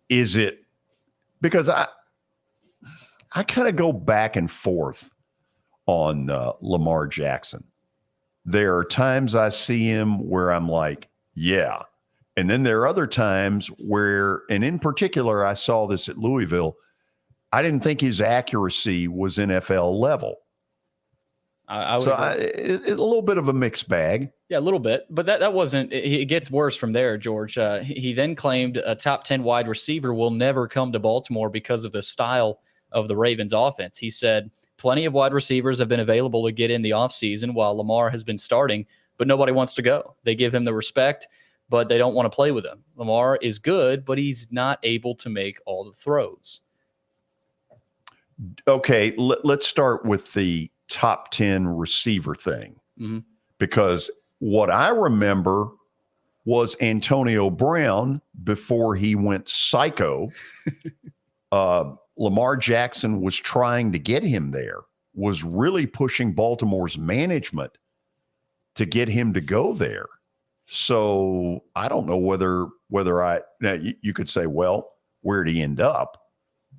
Is it because I kind of go back and forth on Lamar Jackson. There are times I see him where I'm like, yeah. And then there are other times where, and in particular, I saw this at Louisville, I didn't think his accuracy was NFL level. I would it's a little bit of a mixed bag. Yeah, a little bit, but that wasn't. It gets worse from there, George. He then claimed a top 10 wide receiver will never come to Baltimore because of the style of the Ravens offense. He said plenty of wide receivers have been available to get in the offseason while Lamar has been starting, but nobody wants to go. They give him the respect, but they don't want to play with him. Lamar is good, but he's not able to make all the throws. Okay, let's start with the top 10 receiver thing. Mm-hmm. Because what I remember was Antonio Brown before he went psycho. Lamar Jackson was trying to get him there, was really pushing Baltimore's management to get him to go there. So I don't know whether now you could say, well, where did he end up?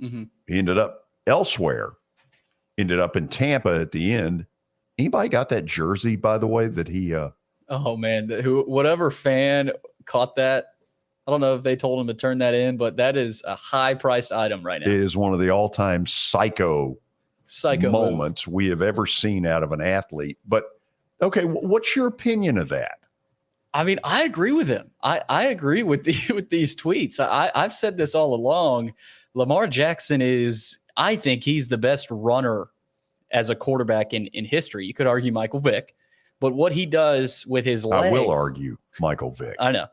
Mm-hmm. He ended up elsewhere, ended up in Tampa at the end. Anybody got that jersey, by the way, that he oh man, whatever fan caught that, I don't know if they told him to turn that in, but that is a high-priced item right now. It is one of the all-time psycho moments we have ever seen out of an athlete. But okay, what's your opinion of that? I mean, I agree with him. I agree with these tweets. I've said this all along. Lamar Jackson I think he's the best runner as a quarterback in history. You could argue Michael Vick, but what he does with his legs. I will argue Michael Vick. I know.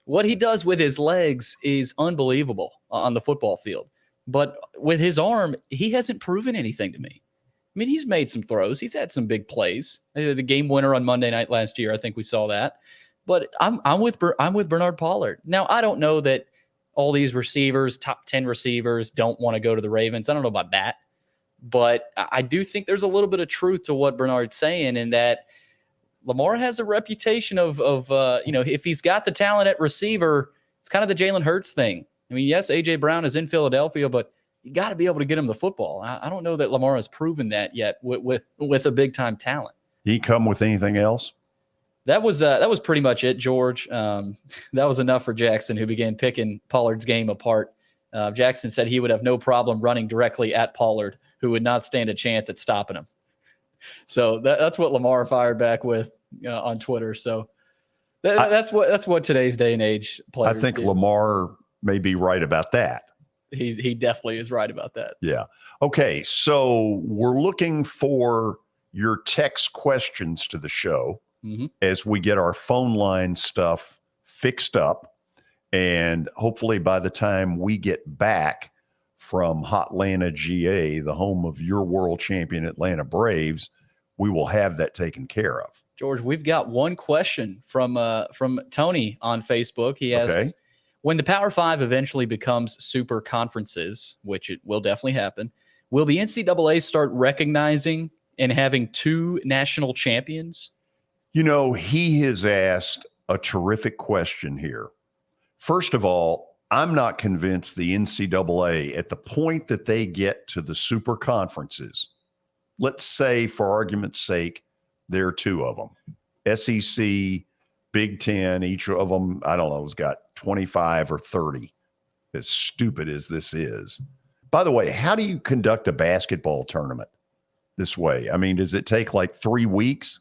What he does with his legs is unbelievable on the football field. But with his arm, he hasn't proven anything to me. I mean, he's made some throws. He's had some big plays. The game winner on Monday night last year, I think we saw that. But I'm with Bernard Pollard. Now, I don't know that all these receivers, top 10 receivers, don't want to go to the Ravens. I don't know about that. But I do think there's a little bit of truth to what Bernard's saying in that Lamar has a reputation of if he's got the talent at receiver, it's kind of the Jalen Hurts thing. I mean, yes, A.J. Brown is in Philadelphia, but you got to be able to get him the football. I don't know that Lamar has proven that yet with a big-time talent. He come with anything else? That was pretty much it, George. That was enough for Jackson, who began picking Pollard's game apart. Jackson said he would have no problem running directly at Pollard, who would not stand a chance at stopping him. So that's what Lamar fired back with on Twitter. So that's what today's day and age players I think do. Lamar may be right about that. He definitely is right about that. Yeah. Okay, so we're looking for your text questions to the show. Mm-hmm. As we get our phone line stuff fixed up. And hopefully by the time we get back from Hotlanta, GA, the home of your world champion Atlanta Braves, we will have that taken care of. George, we've got one question from Tony on Facebook. He asks, Okay. When the Power Five eventually becomes super conferences, which it will definitely happen, will the NCAA start recognizing and having two national champions? You know, he has asked a terrific question here. First of all, I'm not convinced the NCAA, at the point that they get to the super conferences, let's say for argument's sake, there are two of them, SEC, Big Ten, each of them, I don't know, has got 25 or 30, as stupid as this is. By the way, how do you conduct a basketball tournament this way? I mean, does it take like 3 weeks?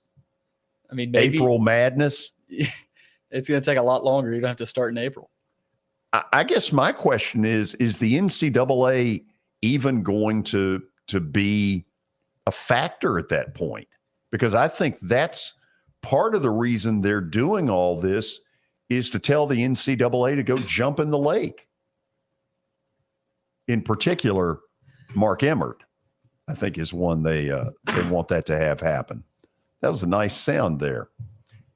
I mean, maybe April Madness? It's going to take a lot longer. You don't have to start in April. I guess my question is the NCAA even going to be a factor at that point? Because I think that's part of the reason they're doing all this is to tell the NCAA to go jump in the lake. In particular, Mark Emmert, I think, is one they want that to have happen. That was a nice sound there.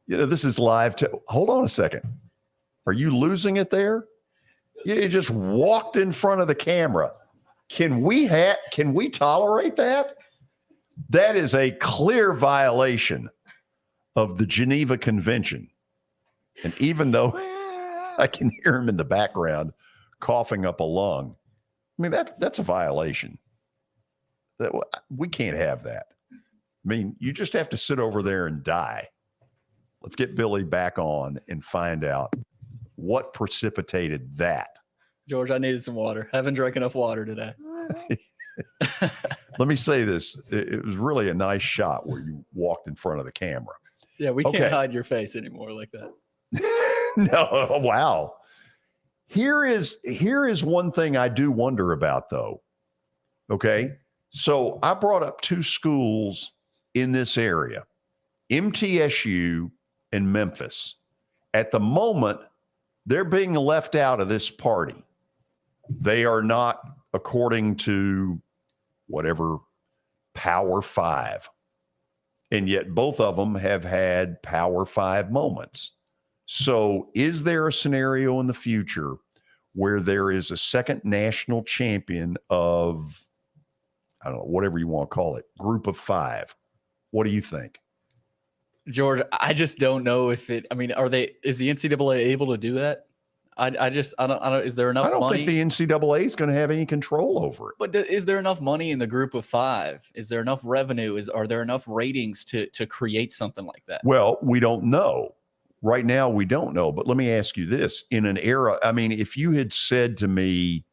You know, this is live. Hold on a second. Are you losing it there? You just walked in front of the camera. Can we tolerate that? That is a clear violation of the Geneva Convention. And even though I can hear him in the background coughing up a lung, I mean, that's a violation. We can't have that. I mean, you just have to sit over there and die. Let's get Billy back on and find out what precipitated that. George, I needed some water. Haven't drank enough water today. Let me say this. It was really a nice shot where you walked in front of the camera. Yeah, we can't hide your face anymore like that. No, wow. Here is one thing I do wonder about, though. Okay, so I brought up two schools in this area, MTSU and Memphis. At the moment, they're being left out of this party. They are not, according to whatever, Power 5. And yet both of them have had Power 5 moments. So is there a scenario in the future where there is a second national champion of, I don't know, whatever you want to call it, group of 5? What do you think? George, I just don't know if it, I mean, is the NCAA able to do that? I don't, is there enough money? I don't think the NCAA is going to have any control over it. But is there enough money in the group of 5? Is there enough revenue? Are there enough ratings to create something like that? Well, we don't know. Right now, we don't know. But let me ask you this. In an era, I mean, if you had said to me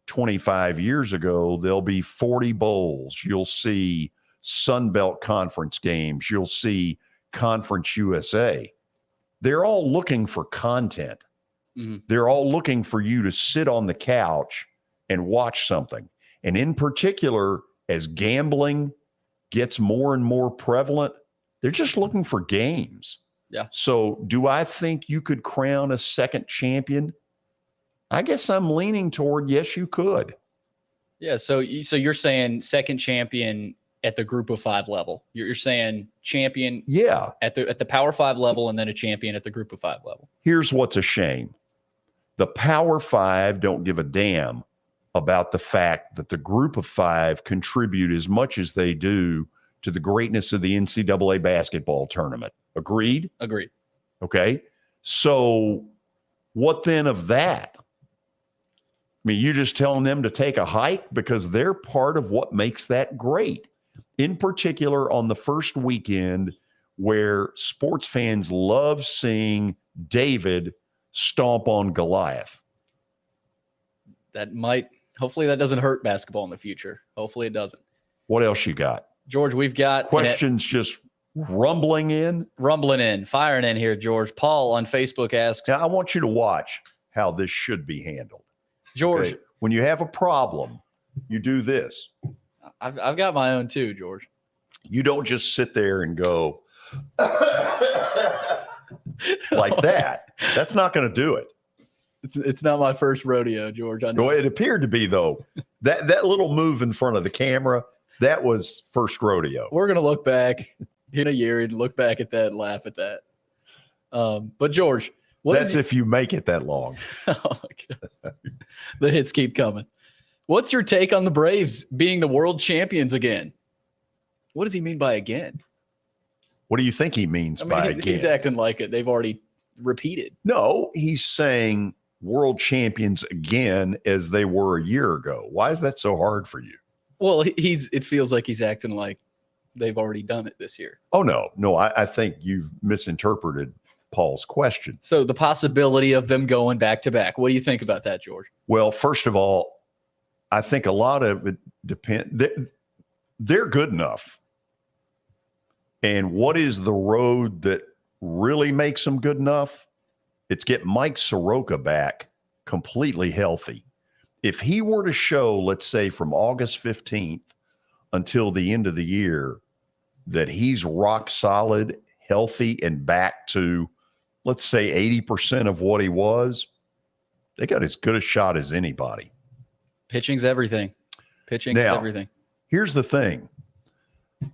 25 years ago, there'll be 40 bowls, you'll see Sun Belt Conference games, you'll see Conference USA. They're all looking for content. Mm-hmm. They're all looking for you to sit on the couch and watch something. And in particular, as gambling gets more and more prevalent, they're just looking for games. Yeah. So do I think you could crown a second champion? I guess I'm leaning toward yes, you could. Yeah. So you're saying second champion at the group of 5 level. You're saying champion at the Power 5 level and then a champion at the group of 5 level. Here's what's a shame. The Power 5 don't give a damn about the fact that the group of 5 contribute as much as they do to the greatness of the NCAA basketball tournament. Agreed? Agreed. Okay. So what then of that? I mean, you're just telling them to take a hike because they're part of what makes that great. In particular, on the first weekend where sports fans love seeing David stomp on Goliath. Hopefully that doesn't hurt basketball in the future. Hopefully it doesn't. What else you got? George, we've got questions just rumbling in, firing in here, George. Paul on Facebook asks. Now, I want you to watch how this should be handled. George. Okay? When you have a problem, you do this. I've got my own too, George. You don't just sit there and go like that. That's not going to do it. It's not my first rodeo, George. I know. It appeared to be, though. That little move in front of the camera, that was first rodeo. We're going to look back in a year and look back at that and laugh at that. But George, that's if you make it that long. Oh my God. The hits keep coming. What's your take on the Braves being the world champions again? What does he mean by again? What do you think he means by again? He's acting like it. They've already repeated. No, he's saying world champions again as they were a year ago. Why is that so hard for you? Well, it feels like he's acting like they've already done it this year. Oh, no. I think you've misinterpreted Paul's question. So the possibility of them going back to back. What do you think about that, George? Well, first of all, I think a lot of it depends. They're good enough. And what is the road that really makes them good enough? It's get Mike Soroka back completely healthy. If he were to show, let's say from August 15th until the end of the year, that he's rock solid, healthy, and back to, let's say, 80% of what he was, they got as good a shot as anybody. Pitching's everything. Pitching is everything. Here's the thing.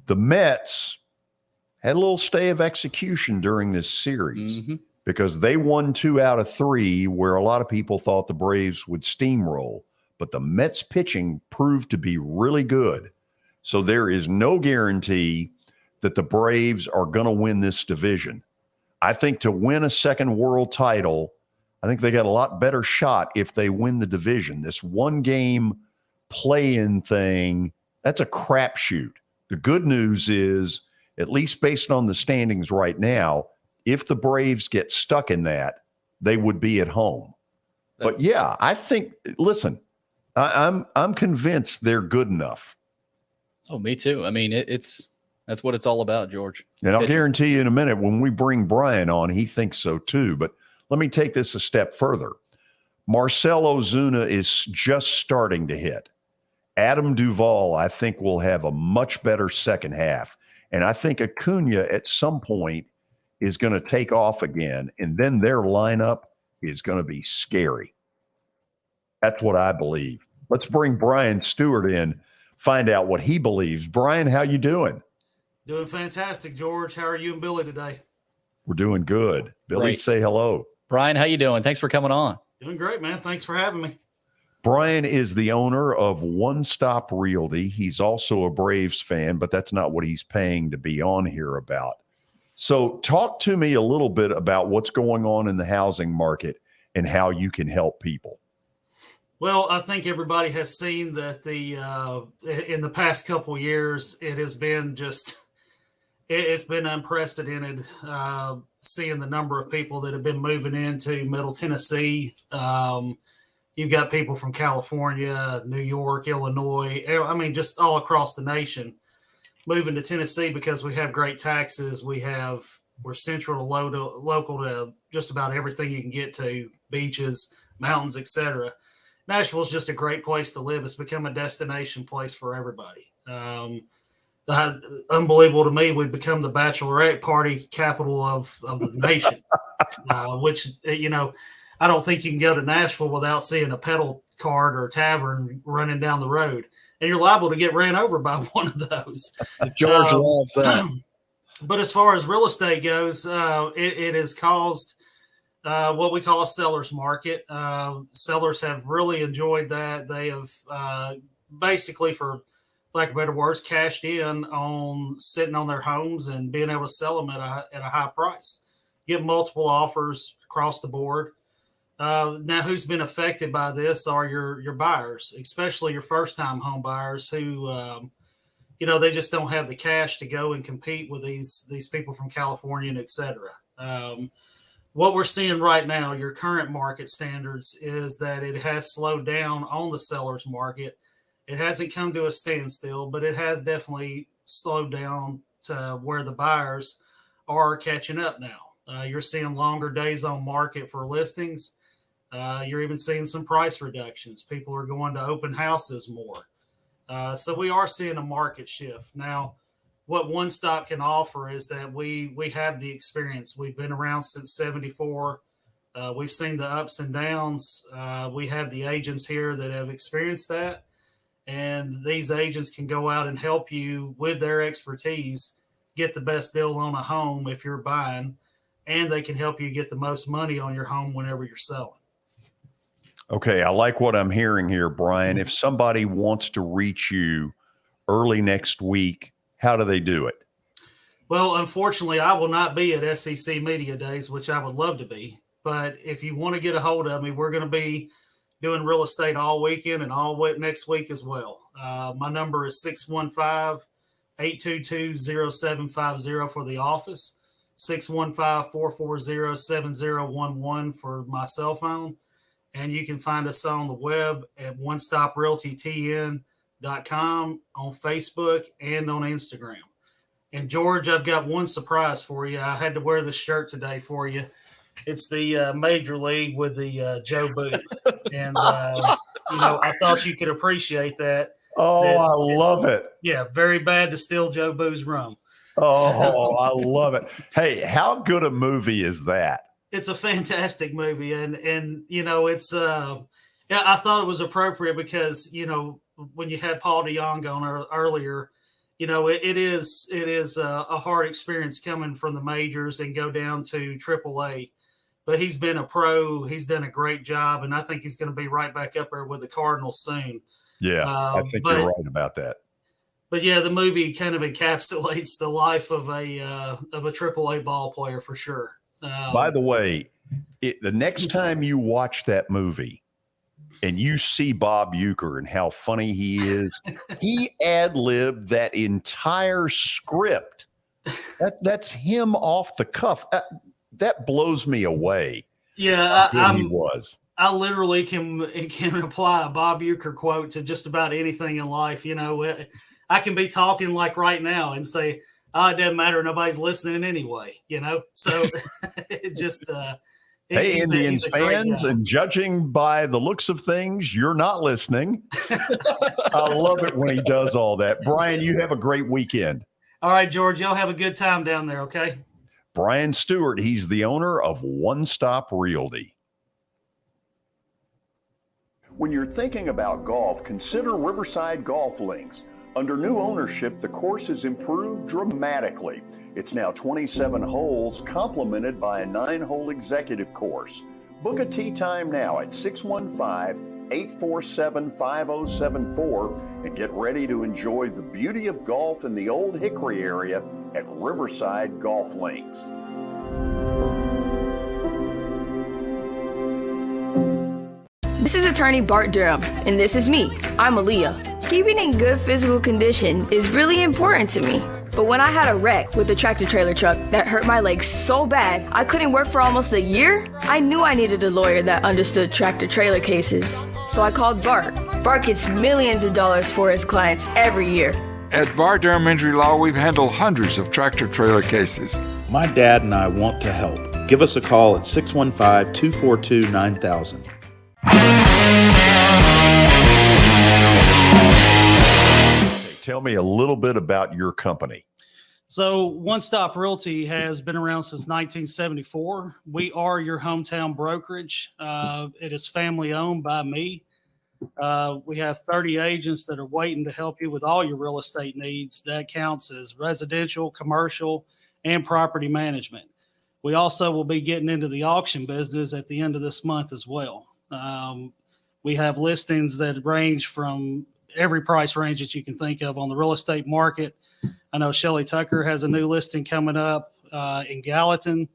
The Mets had a little stay of execution during this series because they won 2 out of 3 where a lot of people thought the Braves would steamroll. But the Mets pitching proved to be really good. So there is no guarantee that the Braves are going to win this division. I think to win a second world title, I think they got a lot better shot if they win the division. This one game play-in thing, that's a crapshoot The good news is, at least based on the standings right now, if the Braves get stuck in that, they would be at home. But yeah, I think, listen, I'm convinced they're good enough. Oh, me too. I mean, that's what it's all about, George. And I'll guarantee you in a minute, when we bring Brian on, he thinks so too. But let me take this a step further. Marcell Ozuna is just starting to hit. Adam Duvall, I think, will have a much better second half. And I think Acuna at some point is going to take off again. And then their lineup is going to be scary. That's what I believe. Let's bring Brian Stewart in, find out what he believes. Brian, how you doing? Doing fantastic, George. How are you and Billy today? We're doing good. Billy, Great. say hello. Brian, how you doing? Thanks for coming on. Doing great, man. Thanks for having me. Brian is the owner of One Stop Realty. He's also a Braves fan, but that's not what he's paying to be on here about. So talk to me a little bit about what's going on in the housing market and how you can help people. Well, I think everybody has seen that in the past couple of years, it has been it's been unprecedented seeing the number of people that have been moving into Middle Tennessee. You've got people from California, New York, Illinois, I mean, just all across the nation moving to Tennessee because we have great taxes. We're central to local to just about everything you can get to, beaches, mountains, etc. Nashville's just a great place to live. It's become a destination place for everybody. Unbelievable to me, we've become the bachelorette party capital of the nation, which, I don't think you can go to Nashville without seeing a pedal cart or tavern running down the road. And you're liable to get ran over by one of those. George loves that. But as far as real estate goes, it has caused what we call a seller's market. Sellers have really enjoyed that. They have basically, for lack of better words, cashed in on sitting on their homes and being able to sell them at a high price. Get multiple offers across the board. Now, who's been affected by this are your buyers, especially your first-time home buyers who, they just don't have the cash to go and compete with these people from California and et cetera. What we're seeing right now, your current market standards, is that it has slowed down on the seller's market. It hasn't come to a standstill, but it has definitely slowed down to where the buyers are catching up now. You're seeing longer days on market for listings. You're even seeing some price reductions. People are going to open houses more. So we are seeing a market shift. Now, what One Stop can offer is that we have the experience. We've been around since 74. We've seen the ups and downs. We have the agents here that have experienced that. And these agents can go out and help you with their expertise get the best deal on a home if you're buying, and they can help you get the most money on your home whenever you're selling. Okay, I like what I'm hearing here, Brian. If somebody wants to reach you early next week, how do they do it? Well, unfortunately, I will not be at SEC Media Days, which I would love to be. But if you want to get a hold of me, we're going to be doing real estate all weekend and all next week as well. My number is 615-822-0750 for the office, 615-440-7011 for my cell phone. And you can find us on the web at onestoprealtytn.com, on Facebook, and on Instagram. And, George, I've got one surprise for you. I had to wear this shirt today for you. It's the Major League with the Joe Boo. And, I thought you could appreciate that. Oh, I love it. Yeah, very bad to steal Joe Boo's rum. Oh, I love it. Hey, how good a movie is that? It's a fantastic movie, and it's I thought it was appropriate because when you had Paul DeJong on earlier, it is a hard experience coming from the majors and go down to AAA, but he's been a pro. He's done a great job, and I think he's going to be right back up there with the Cardinals soon. Yeah, I think you're right about that. But yeah, the movie kind of encapsulates the life of a AAA ball player for sure. By the way, the next time you watch that movie, and you see Bob Uecker and how funny he is, he ad-libbed that entire script. That's him off the cuff. That blows me away. Yeah, He was. I literally can apply a Bob Uecker quote to just about anything in life. You know, I can be talking like right now and say, "Oh, it doesn't matter. Nobody's listening anyway." You know, so it just. Hey, Indians fans, and judging by the looks of things, you're not listening. I love it when he does all that. Brian, you have a great weekend. All right, George, y'all have a good time down there, okay? Brian Stewart, he's the owner of One Stop Realty. When you're thinking about golf, consider Riverside Golf Links. Under new ownership, the course has improved dramatically. It's now 27 holes, complemented by a 9-hole executive course. Book a tee time now at 615-847-5074 and get ready to enjoy the beauty of golf in the Old Hickory area at Riverside Golf Links. This is attorney Bart Durham, and this is me. I'm Aaliyah. Keeping in good physical condition is really important to me. But when I had a wreck with a tractor trailer truck that hurt my legs so bad I couldn't work for almost a year, I knew I needed a lawyer that understood tractor trailer cases. So I called Bart. Bart gets millions of dollars for his clients every year. At Bart Durham Injury Law, we've handled hundreds of tractor trailer cases. My dad and I want to help. Give us a call at 615-242-9000. Tell me a little bit about your company. So One Stop Realty has been around since 1974. We are your hometown brokerage. It is family owned by me. We have 30 agents that are waiting to help you with all your real estate needs. That counts as residential, commercial, and property management. We also will be getting into the auction business at the end of this month as well. We have listings that range from every price range that you can think of on the real estate market. I know Shelly Tucker has a new listing coming up in Gallatin.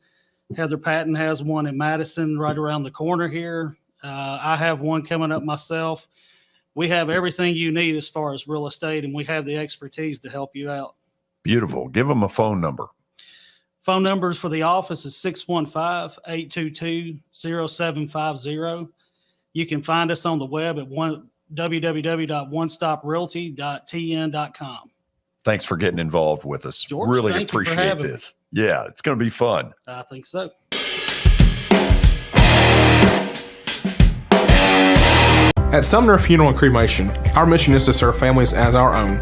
Heather Patton has one in Madison right around the corner here. I have one coming up myself. We have everything you need as far as real estate, and we have the expertise to help you out. Beautiful. Give them a phone number. Phone numbers for the office is 615-822-0750. You can find us on the web at www.onestoprealty.tn.com. Thanks for getting involved with us. George, really thank you for appreciate having this. Yeah, it's going to be fun. I think so. At Sumner Funeral and Cremation, our mission is to serve families as our own,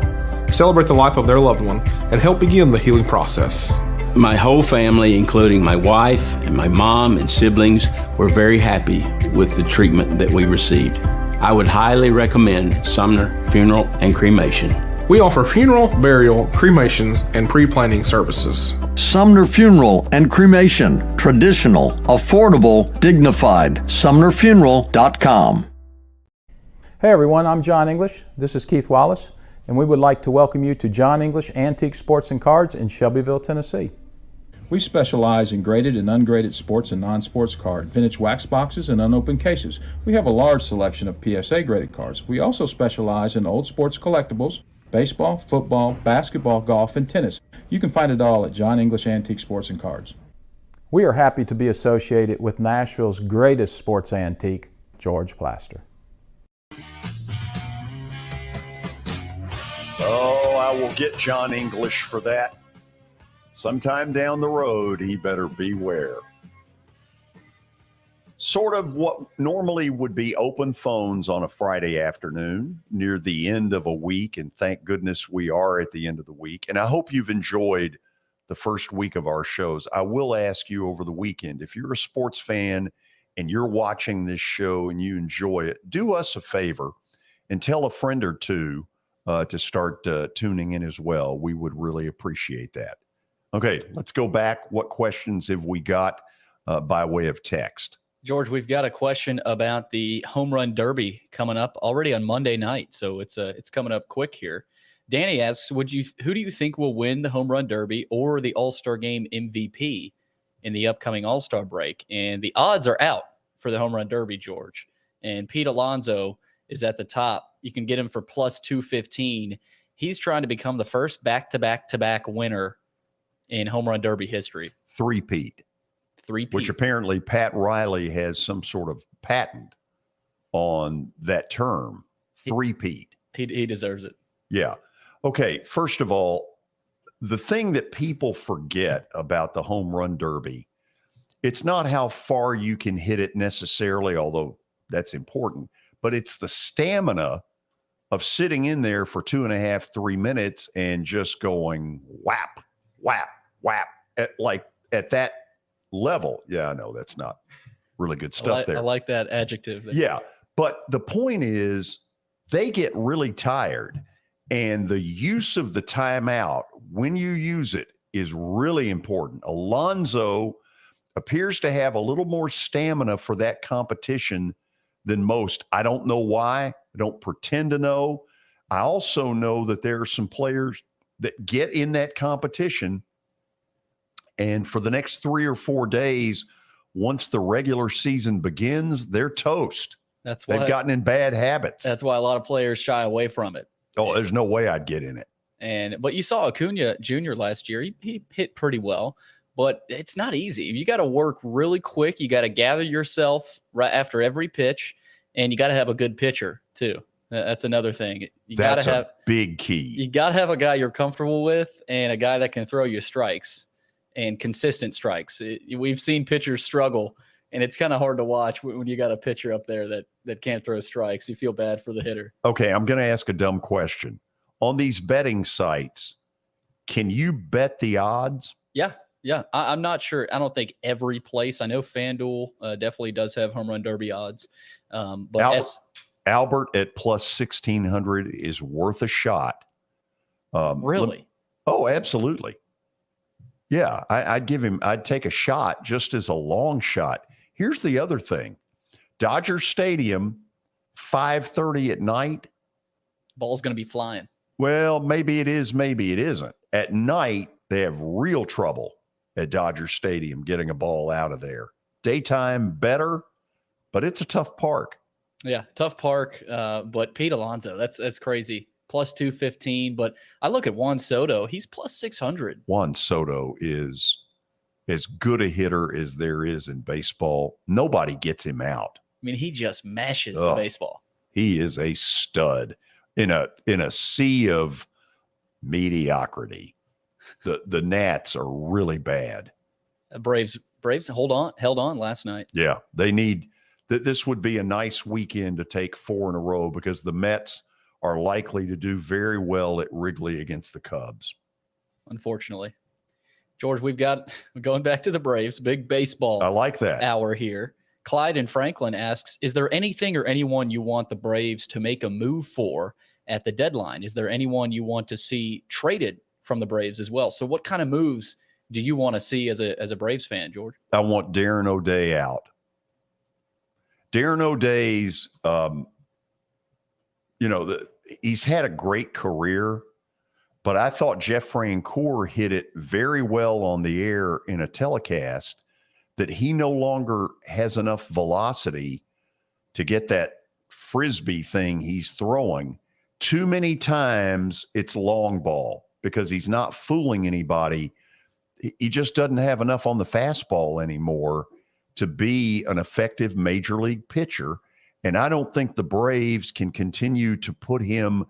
celebrate the life of their loved one, and help begin the healing process. My whole family, including my wife and my mom and siblings, were very happy with the treatment that we received. I would highly recommend Sumner Funeral and Cremation. We offer funeral, burial, cremations, and pre-planning services. Sumner Funeral and Cremation. Traditional, affordable, dignified. SumnerFuneral.com. Hey everyone, I'm John English. This is Keith Wallace, and we would like to welcome you to John English Antique Sports and Cards in Shelbyville, Tennessee. We specialize in graded and ungraded sports and non-sports card, vintage wax boxes, and unopened cases. We have a large selection of PSA graded cards. We also specialize in old sports collectibles, baseball, football, basketball, golf, and tennis. You can find it all at John English Antique Sports and Cards. We are happy to be associated with Nashville's greatest sports antique, George Plaster. Oh, I will get John English for that. Sometime down the road, he better beware. Sort of what normally would be open phones on a Friday afternoon near the end of a week, and thank goodness we are at the end of the week. And I hope you've enjoyed the first week of our shows. I will ask you over the weekend, if you're a sports fan and you're watching this show and you enjoy it, do us a favor and tell a friend or two to start tuning in as well. We would really appreciate that. Okay, let's go back. What questions have we got by way of text? George, we've got a question about the Home Run Derby coming up already on Monday night, so it's coming up quick here. Danny asks, who do you think will win the Home Run Derby or the All-Star Game MVP in the upcoming All-Star break? And the odds are out for the Home Run Derby, George. and Pete Alonso is at the top. You can get him for plus 215. He's trying to become the first back-to-back-to-back winner in home run derby history. Three-peat. Which apparently Pat Riley has some sort of patent on that term. Three-peat. He deserves it. Yeah. Okay. First of all, the thing that people forget about the home run derby, it's not how far you can hit it necessarily, although that's important, but it's the stamina of sitting in there for 2.5, 3 minutes and just going whap, whap, whap at that level. Yeah, I know that's not really good stuff there. I like that adjective there. Yeah. But the point is, they get really tired, and the use of the timeout when you use it is really important. Alonso appears to have a little more stamina for that competition than most. I don't know why. I don't pretend to know. I also know that there are some players that get in that competition, and for the next 3 or 4 days, once the regular season begins, they're toast. That's why they've gotten in bad habits. That's why a lot of players shy away from it. Oh, there's no way I'd get in it. But you saw Acuna Jr. last year. He hit pretty well, but it's not easy. You got to work really quick. You got to gather yourself right after every pitch, and you got to have a good pitcher too. That's another thing. That's a big key. You got to have a guy you're comfortable with and a guy that can throw you strikes and consistent strikes. We've seen pitchers struggle, and it's kind of hard to watch when you got a pitcher up there that can't throw strikes. You feel bad for the hitter. Okay, I'm going to ask a dumb question. On these betting sites, can you bet the odds? Yeah. I'm not sure. I don't think every place. I know FanDuel definitely does have home run derby odds. But Albert at plus 1,600 is worth a shot. Really? Oh, absolutely. Yeah, I'd take a shot just as a long shot. Here's the other thing. Dodger Stadium, 5:30 at night. Ball's going to be flying. Well, maybe it is, maybe it isn't. At night, they have real trouble at Dodger Stadium getting a ball out of there. Daytime, better, but it's a tough park. Yeah, tough park. But Pete Alonso, that's crazy. Plus 215. But I look at Juan Soto. He's plus 600. Juan Soto is as good a hitter as there is in baseball. Nobody gets him out. I mean, he just mashes the baseball. He is a stud in a sea of mediocrity. The Nats are really bad. Braves held on last night. Yeah, they need that. This would be a nice weekend to take 4 in a row because the Mets are likely to do very well at Wrigley against the Cubs. Unfortunately. George, we're going back to the Braves, big baseball. I like that hour here. Clyde in Franklin asks, is there anything or anyone you want the Braves to make a move for at the deadline? Is there anyone you want to see traded from the Braves as well? So what kind of moves do you want to see as a Braves fan, George? I want Darren O'Day out. Darren O'Day's, he's had a great career, but I thought Jeff Francoeur hit it very well on the air in a telecast that he no longer has enough velocity to get that Frisbee thing he's throwing. Too many times it's long ball because he's not fooling anybody. He just doesn't have enough on the fastball anymore to be an effective major league pitcher. And I don't think the Braves can continue to put him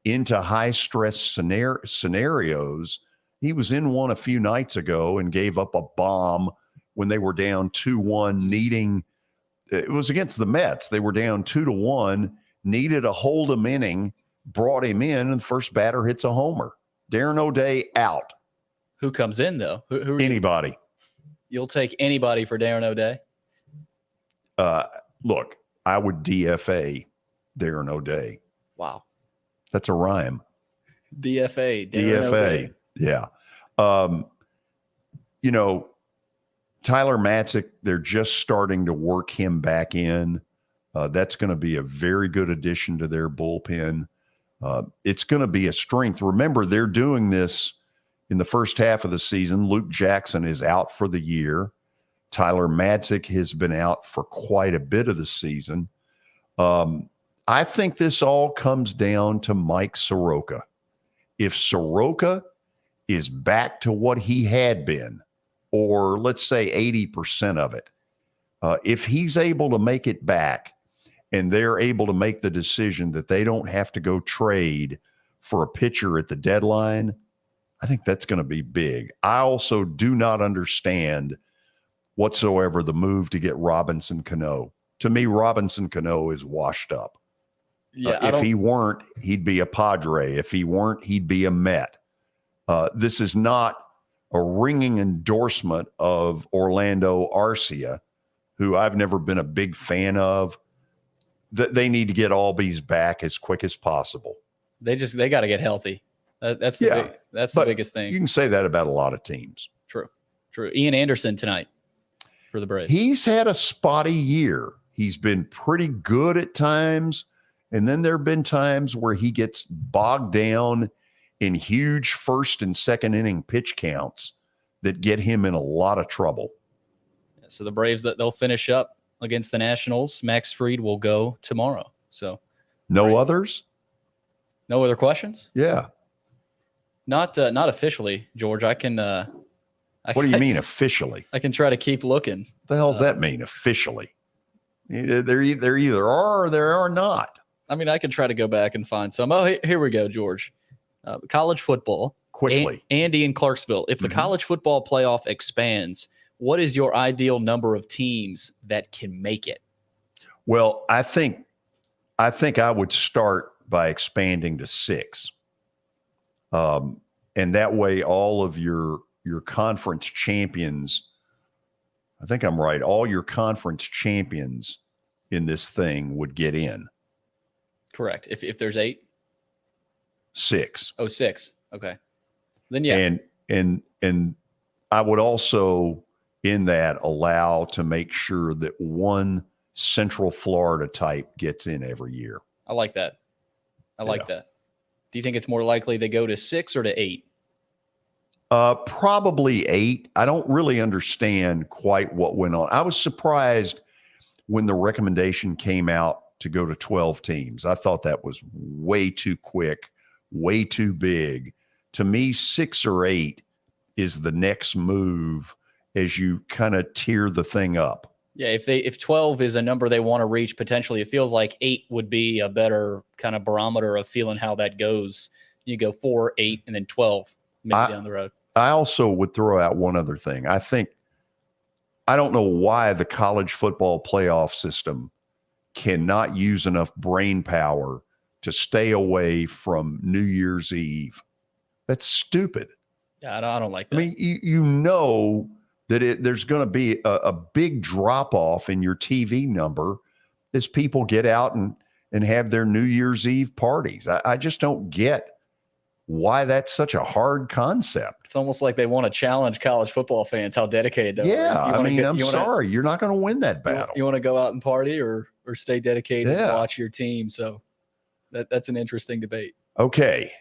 into high-stress scenarios. He was in one a few nights ago and gave up a bomb when they were down 2-1, it was against the Mets. They were down 2-1, needed a hold-em inning, brought him in, and the first batter hits a homer. Darren O'Day out. Who comes in, though? Who anybody. You'll take anybody for Darren O'Day? Look, I would DFA Darren O'Day. Wow. That's a rhyme. DFA. Darren O'Day. Yeah. Tyler Matzik, they're just starting to work him back in. That's going to be a very good addition to their bullpen. It's going to be a strength. Remember, they're doing this in the first half of the season. Luke Jackson is out for the year. Tyler Matzik has been out for quite a bit of the season. I think this all comes down to Mike Soroka. If Soroka is back to what he had been, or let's say 80% of it, if he's able to make it back and they're able to make the decision that they don't have to go trade for a pitcher at the deadline, I think that's going to be big. I also do not understand whatsoever the move to get Robinson Cano. To me, Robinson Cano is washed up. Yeah, if he weren't, he'd be a Padre. If he weren't, he'd be a Met. This is not a ringing endorsement of Orlando Arcia, who I've never been a big fan of. That they need to get Albies back as quick as possible. They got to get healthy. That's the biggest thing. You can say that about a lot of teams. True. Ian Anderson tonight for the Braves. He's had a spotty year. He's been pretty good at times, and then there have been times where he gets bogged down in huge first and second inning pitch counts that get him in a lot of trouble. So the Braves, they'll finish up against the Nationals. Max Fried will go tomorrow. So no others? No other questions? Yeah. Not officially, George. I can what do you mean officially? I can try to keep looking. What the hell does that mean officially? There either are or there are not. I mean, I can try to go back and find some. Oh, here we go, George. College football. Quickly. Andy in Clarksville. If the college football playoff expands, what is your ideal number of teams that can make it? Well, I think I would start by expanding to 6. And that way all of your conference champions, I think I'm right, all your conference champions in this thing would get in. Correct. If there's 8? 6. Oh, 6. Okay. Then yeah. And I would also in that allow to make sure that one Central Florida type gets in every year. I like that. I like that. Do you think it's more likely they go to 6 or to 8? Probably 8. I don't really understand quite what went on. I was surprised when the recommendation came out to go to 12 teams. I thought that was way too quick, way too big. To me, 6 or 8 is the next move as you kind of tear the thing up. Yeah, if 12 is a number they want to reach potentially, it feels like 8 would be a better kind of barometer of feeling how that goes. You go 4, 8, and then 12 maybe down the road. I also would throw out one other thing. I don't know why the college football playoff system cannot use enough brain power to stay away from New Year's Eve. That's stupid. Yeah, I don't like that. I mean, you know that there's going to be a big drop-off in your TV number as people get out and have their New Year's Eve parties. I just don't get why that's such a hard concept. It's almost like they want to challenge college football fans, how dedicated they are. Yeah, I'm sorry. You're not going to win that battle. You want to go out and party or stay dedicated and watch your team. So that's an interesting debate. Okay.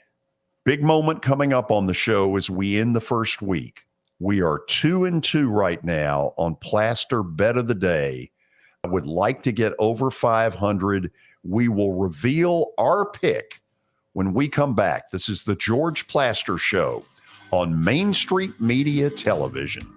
Big moment coming up on the show as we end the first week. We are 2-2 right now on Plaster Bet of the Day. I would like to get over 500. We will reveal our pick when we come back. This is the George Plaster Show on Main Street Media Television.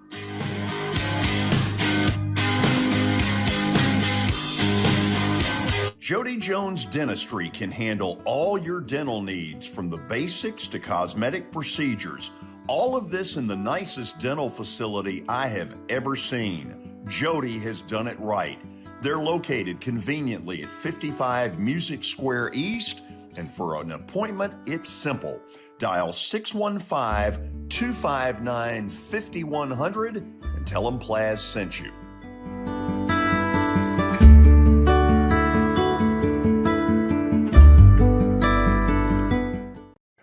Jody Jones Dentistry can handle all your dental needs, from the basics to cosmetic procedures. All of this in the nicest dental facility I have ever seen. Jody has done it right. They're located conveniently at 55 Music Square East, and for an appointment, it's simple. Dial 615-259-5100 and tell them Plaz sent you.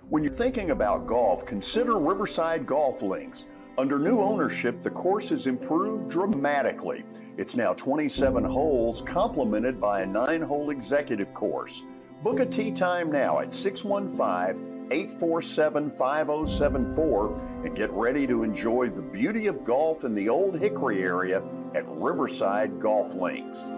When you're thinking about golf, consider Riverside Golf Links. Under new ownership, the course has improved dramatically. It's now 27 holes, complemented by a 9-hole executive course. Book a tee time now at 615-847-5074 and get ready to enjoy the beauty of golf in the Old Hickory area at Riverside Golf Links.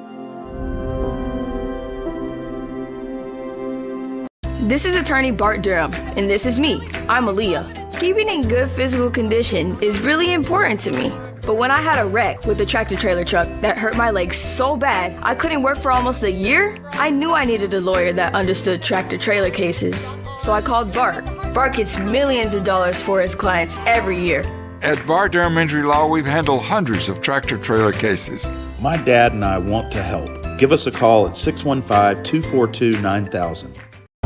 This is attorney Bart Durham, and this is me. I'm Aaliyah. Keeping in good physical condition is really important to me. But when I had a wreck with a tractor trailer truck that hurt my legs so bad I couldn't work for almost a year, I knew I needed a lawyer that understood tractor trailer cases. So I called Bart. Bart gets millions of dollars for his clients every year. At Bart Durham Injury Law, we've handled hundreds of tractor trailer cases. My dad and I want to help. Give us a call at 615-242-9000.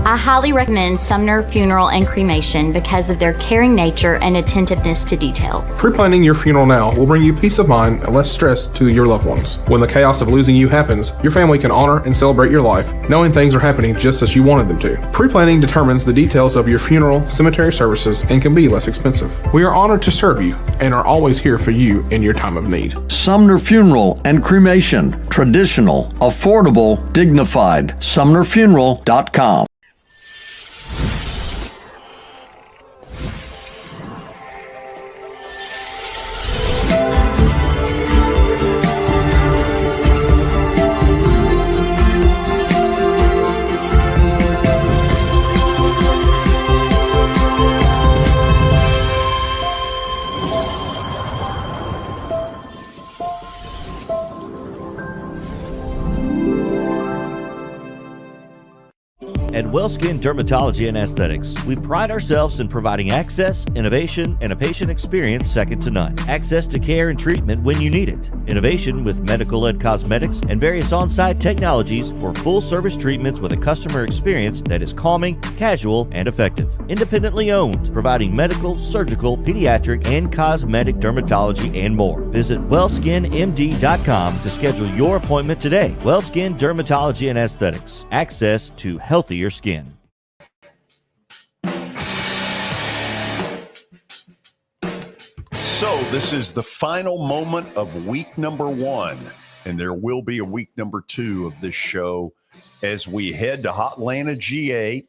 I highly recommend Sumner Funeral and Cremation because of their caring nature and attentiveness to detail. Pre-planning your funeral now will bring you peace of mind and less stress to your loved ones. When the chaos of losing you happens, your family can honor and celebrate your life, knowing things are happening just as you wanted them to. Pre-planning determines the details of your funeral, cemetery services, and can be less expensive. We are honored to serve you and are always here for you in your time of need. Sumner Funeral and Cremation. Traditional, affordable, dignified. SumnerFuneral.com. At WellSkin Dermatology and Aesthetics, we pride ourselves in providing access, innovation, and a patient experience second to none. Access to care and treatment when you need it. Innovation with medical-led cosmetics and various on-site technologies for full-service treatments with a customer experience that is calming, casual, and effective. Independently owned, providing medical, surgical, pediatric, and cosmetic dermatology and more. Visit WellSkinMD.com to schedule your appointment today. WellSkin Dermatology and Aesthetics. Access to healthier skin. So this is the final moment of week number 1, and there will be a week number 2 of this show as we head to Hotlanta, GA,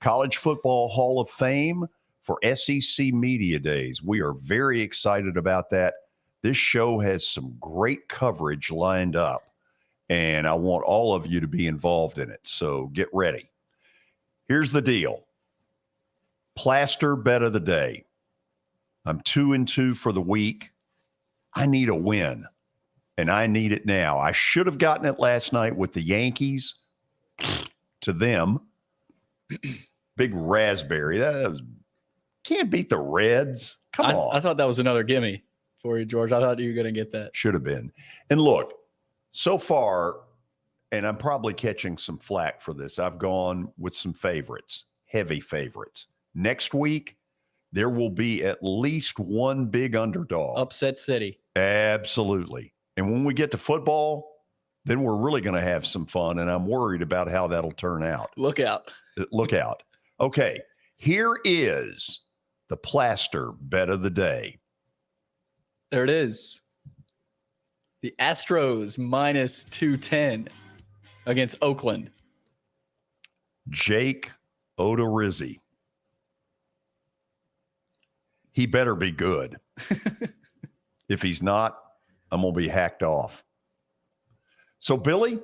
College Football Hall of Fame for SEC Media Days. We are very excited about that. This show has some great coverage lined up, and I want all of you to be involved in it, so get ready. Here's the deal. Plaster bet of the day. I'm 2-2 for the week. I need a win, and I need it now. I should have gotten it last night with the Yankees. To them, big raspberry. That was, can't beat the Reds. Come on. I thought that was another gimme for you, George. I thought you were going to get that. Should have been. And look, so far, and I'm probably catching some flack for this, I've gone with some favorites, heavy favorites. Next week, there will be at least one big underdog. Upset City. Absolutely. And when we get to football, then we're really going to have some fun, and I'm worried about how that'll turn out. Look out. Look out. Okay, here is the Plaster bet of the day. There it is. The Astros minus 210 against Oakland. Jake Odorizzi. He better be good. If he's not, I'm going to be hacked off. So, Billy?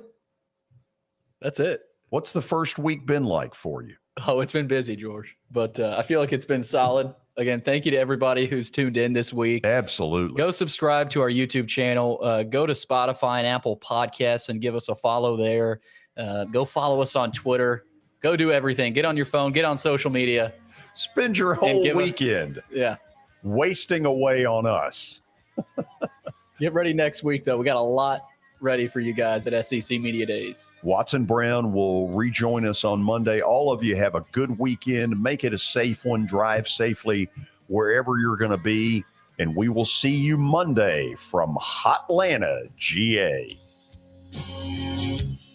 That's it. What's the first week been like for you? Oh, it's been busy, George. But I feel like it's been solid. Again, thank you to everybody who's tuned in this week. Absolutely. Go subscribe to our YouTube channel. Go to Spotify and Apple Podcasts and give us a follow there. Go follow us on Twitter. Go do everything. Get on your phone. Get on social media. Spend your whole weekend wasting away on us. Get ready next week, though. We got a lot ready for you guys at SEC Media Days. Watson Brown will rejoin us on Monday. All of you have a good weekend. Make it a safe one. Drive safely wherever you're going to be. And we will see you Monday from Hotlanta, GA.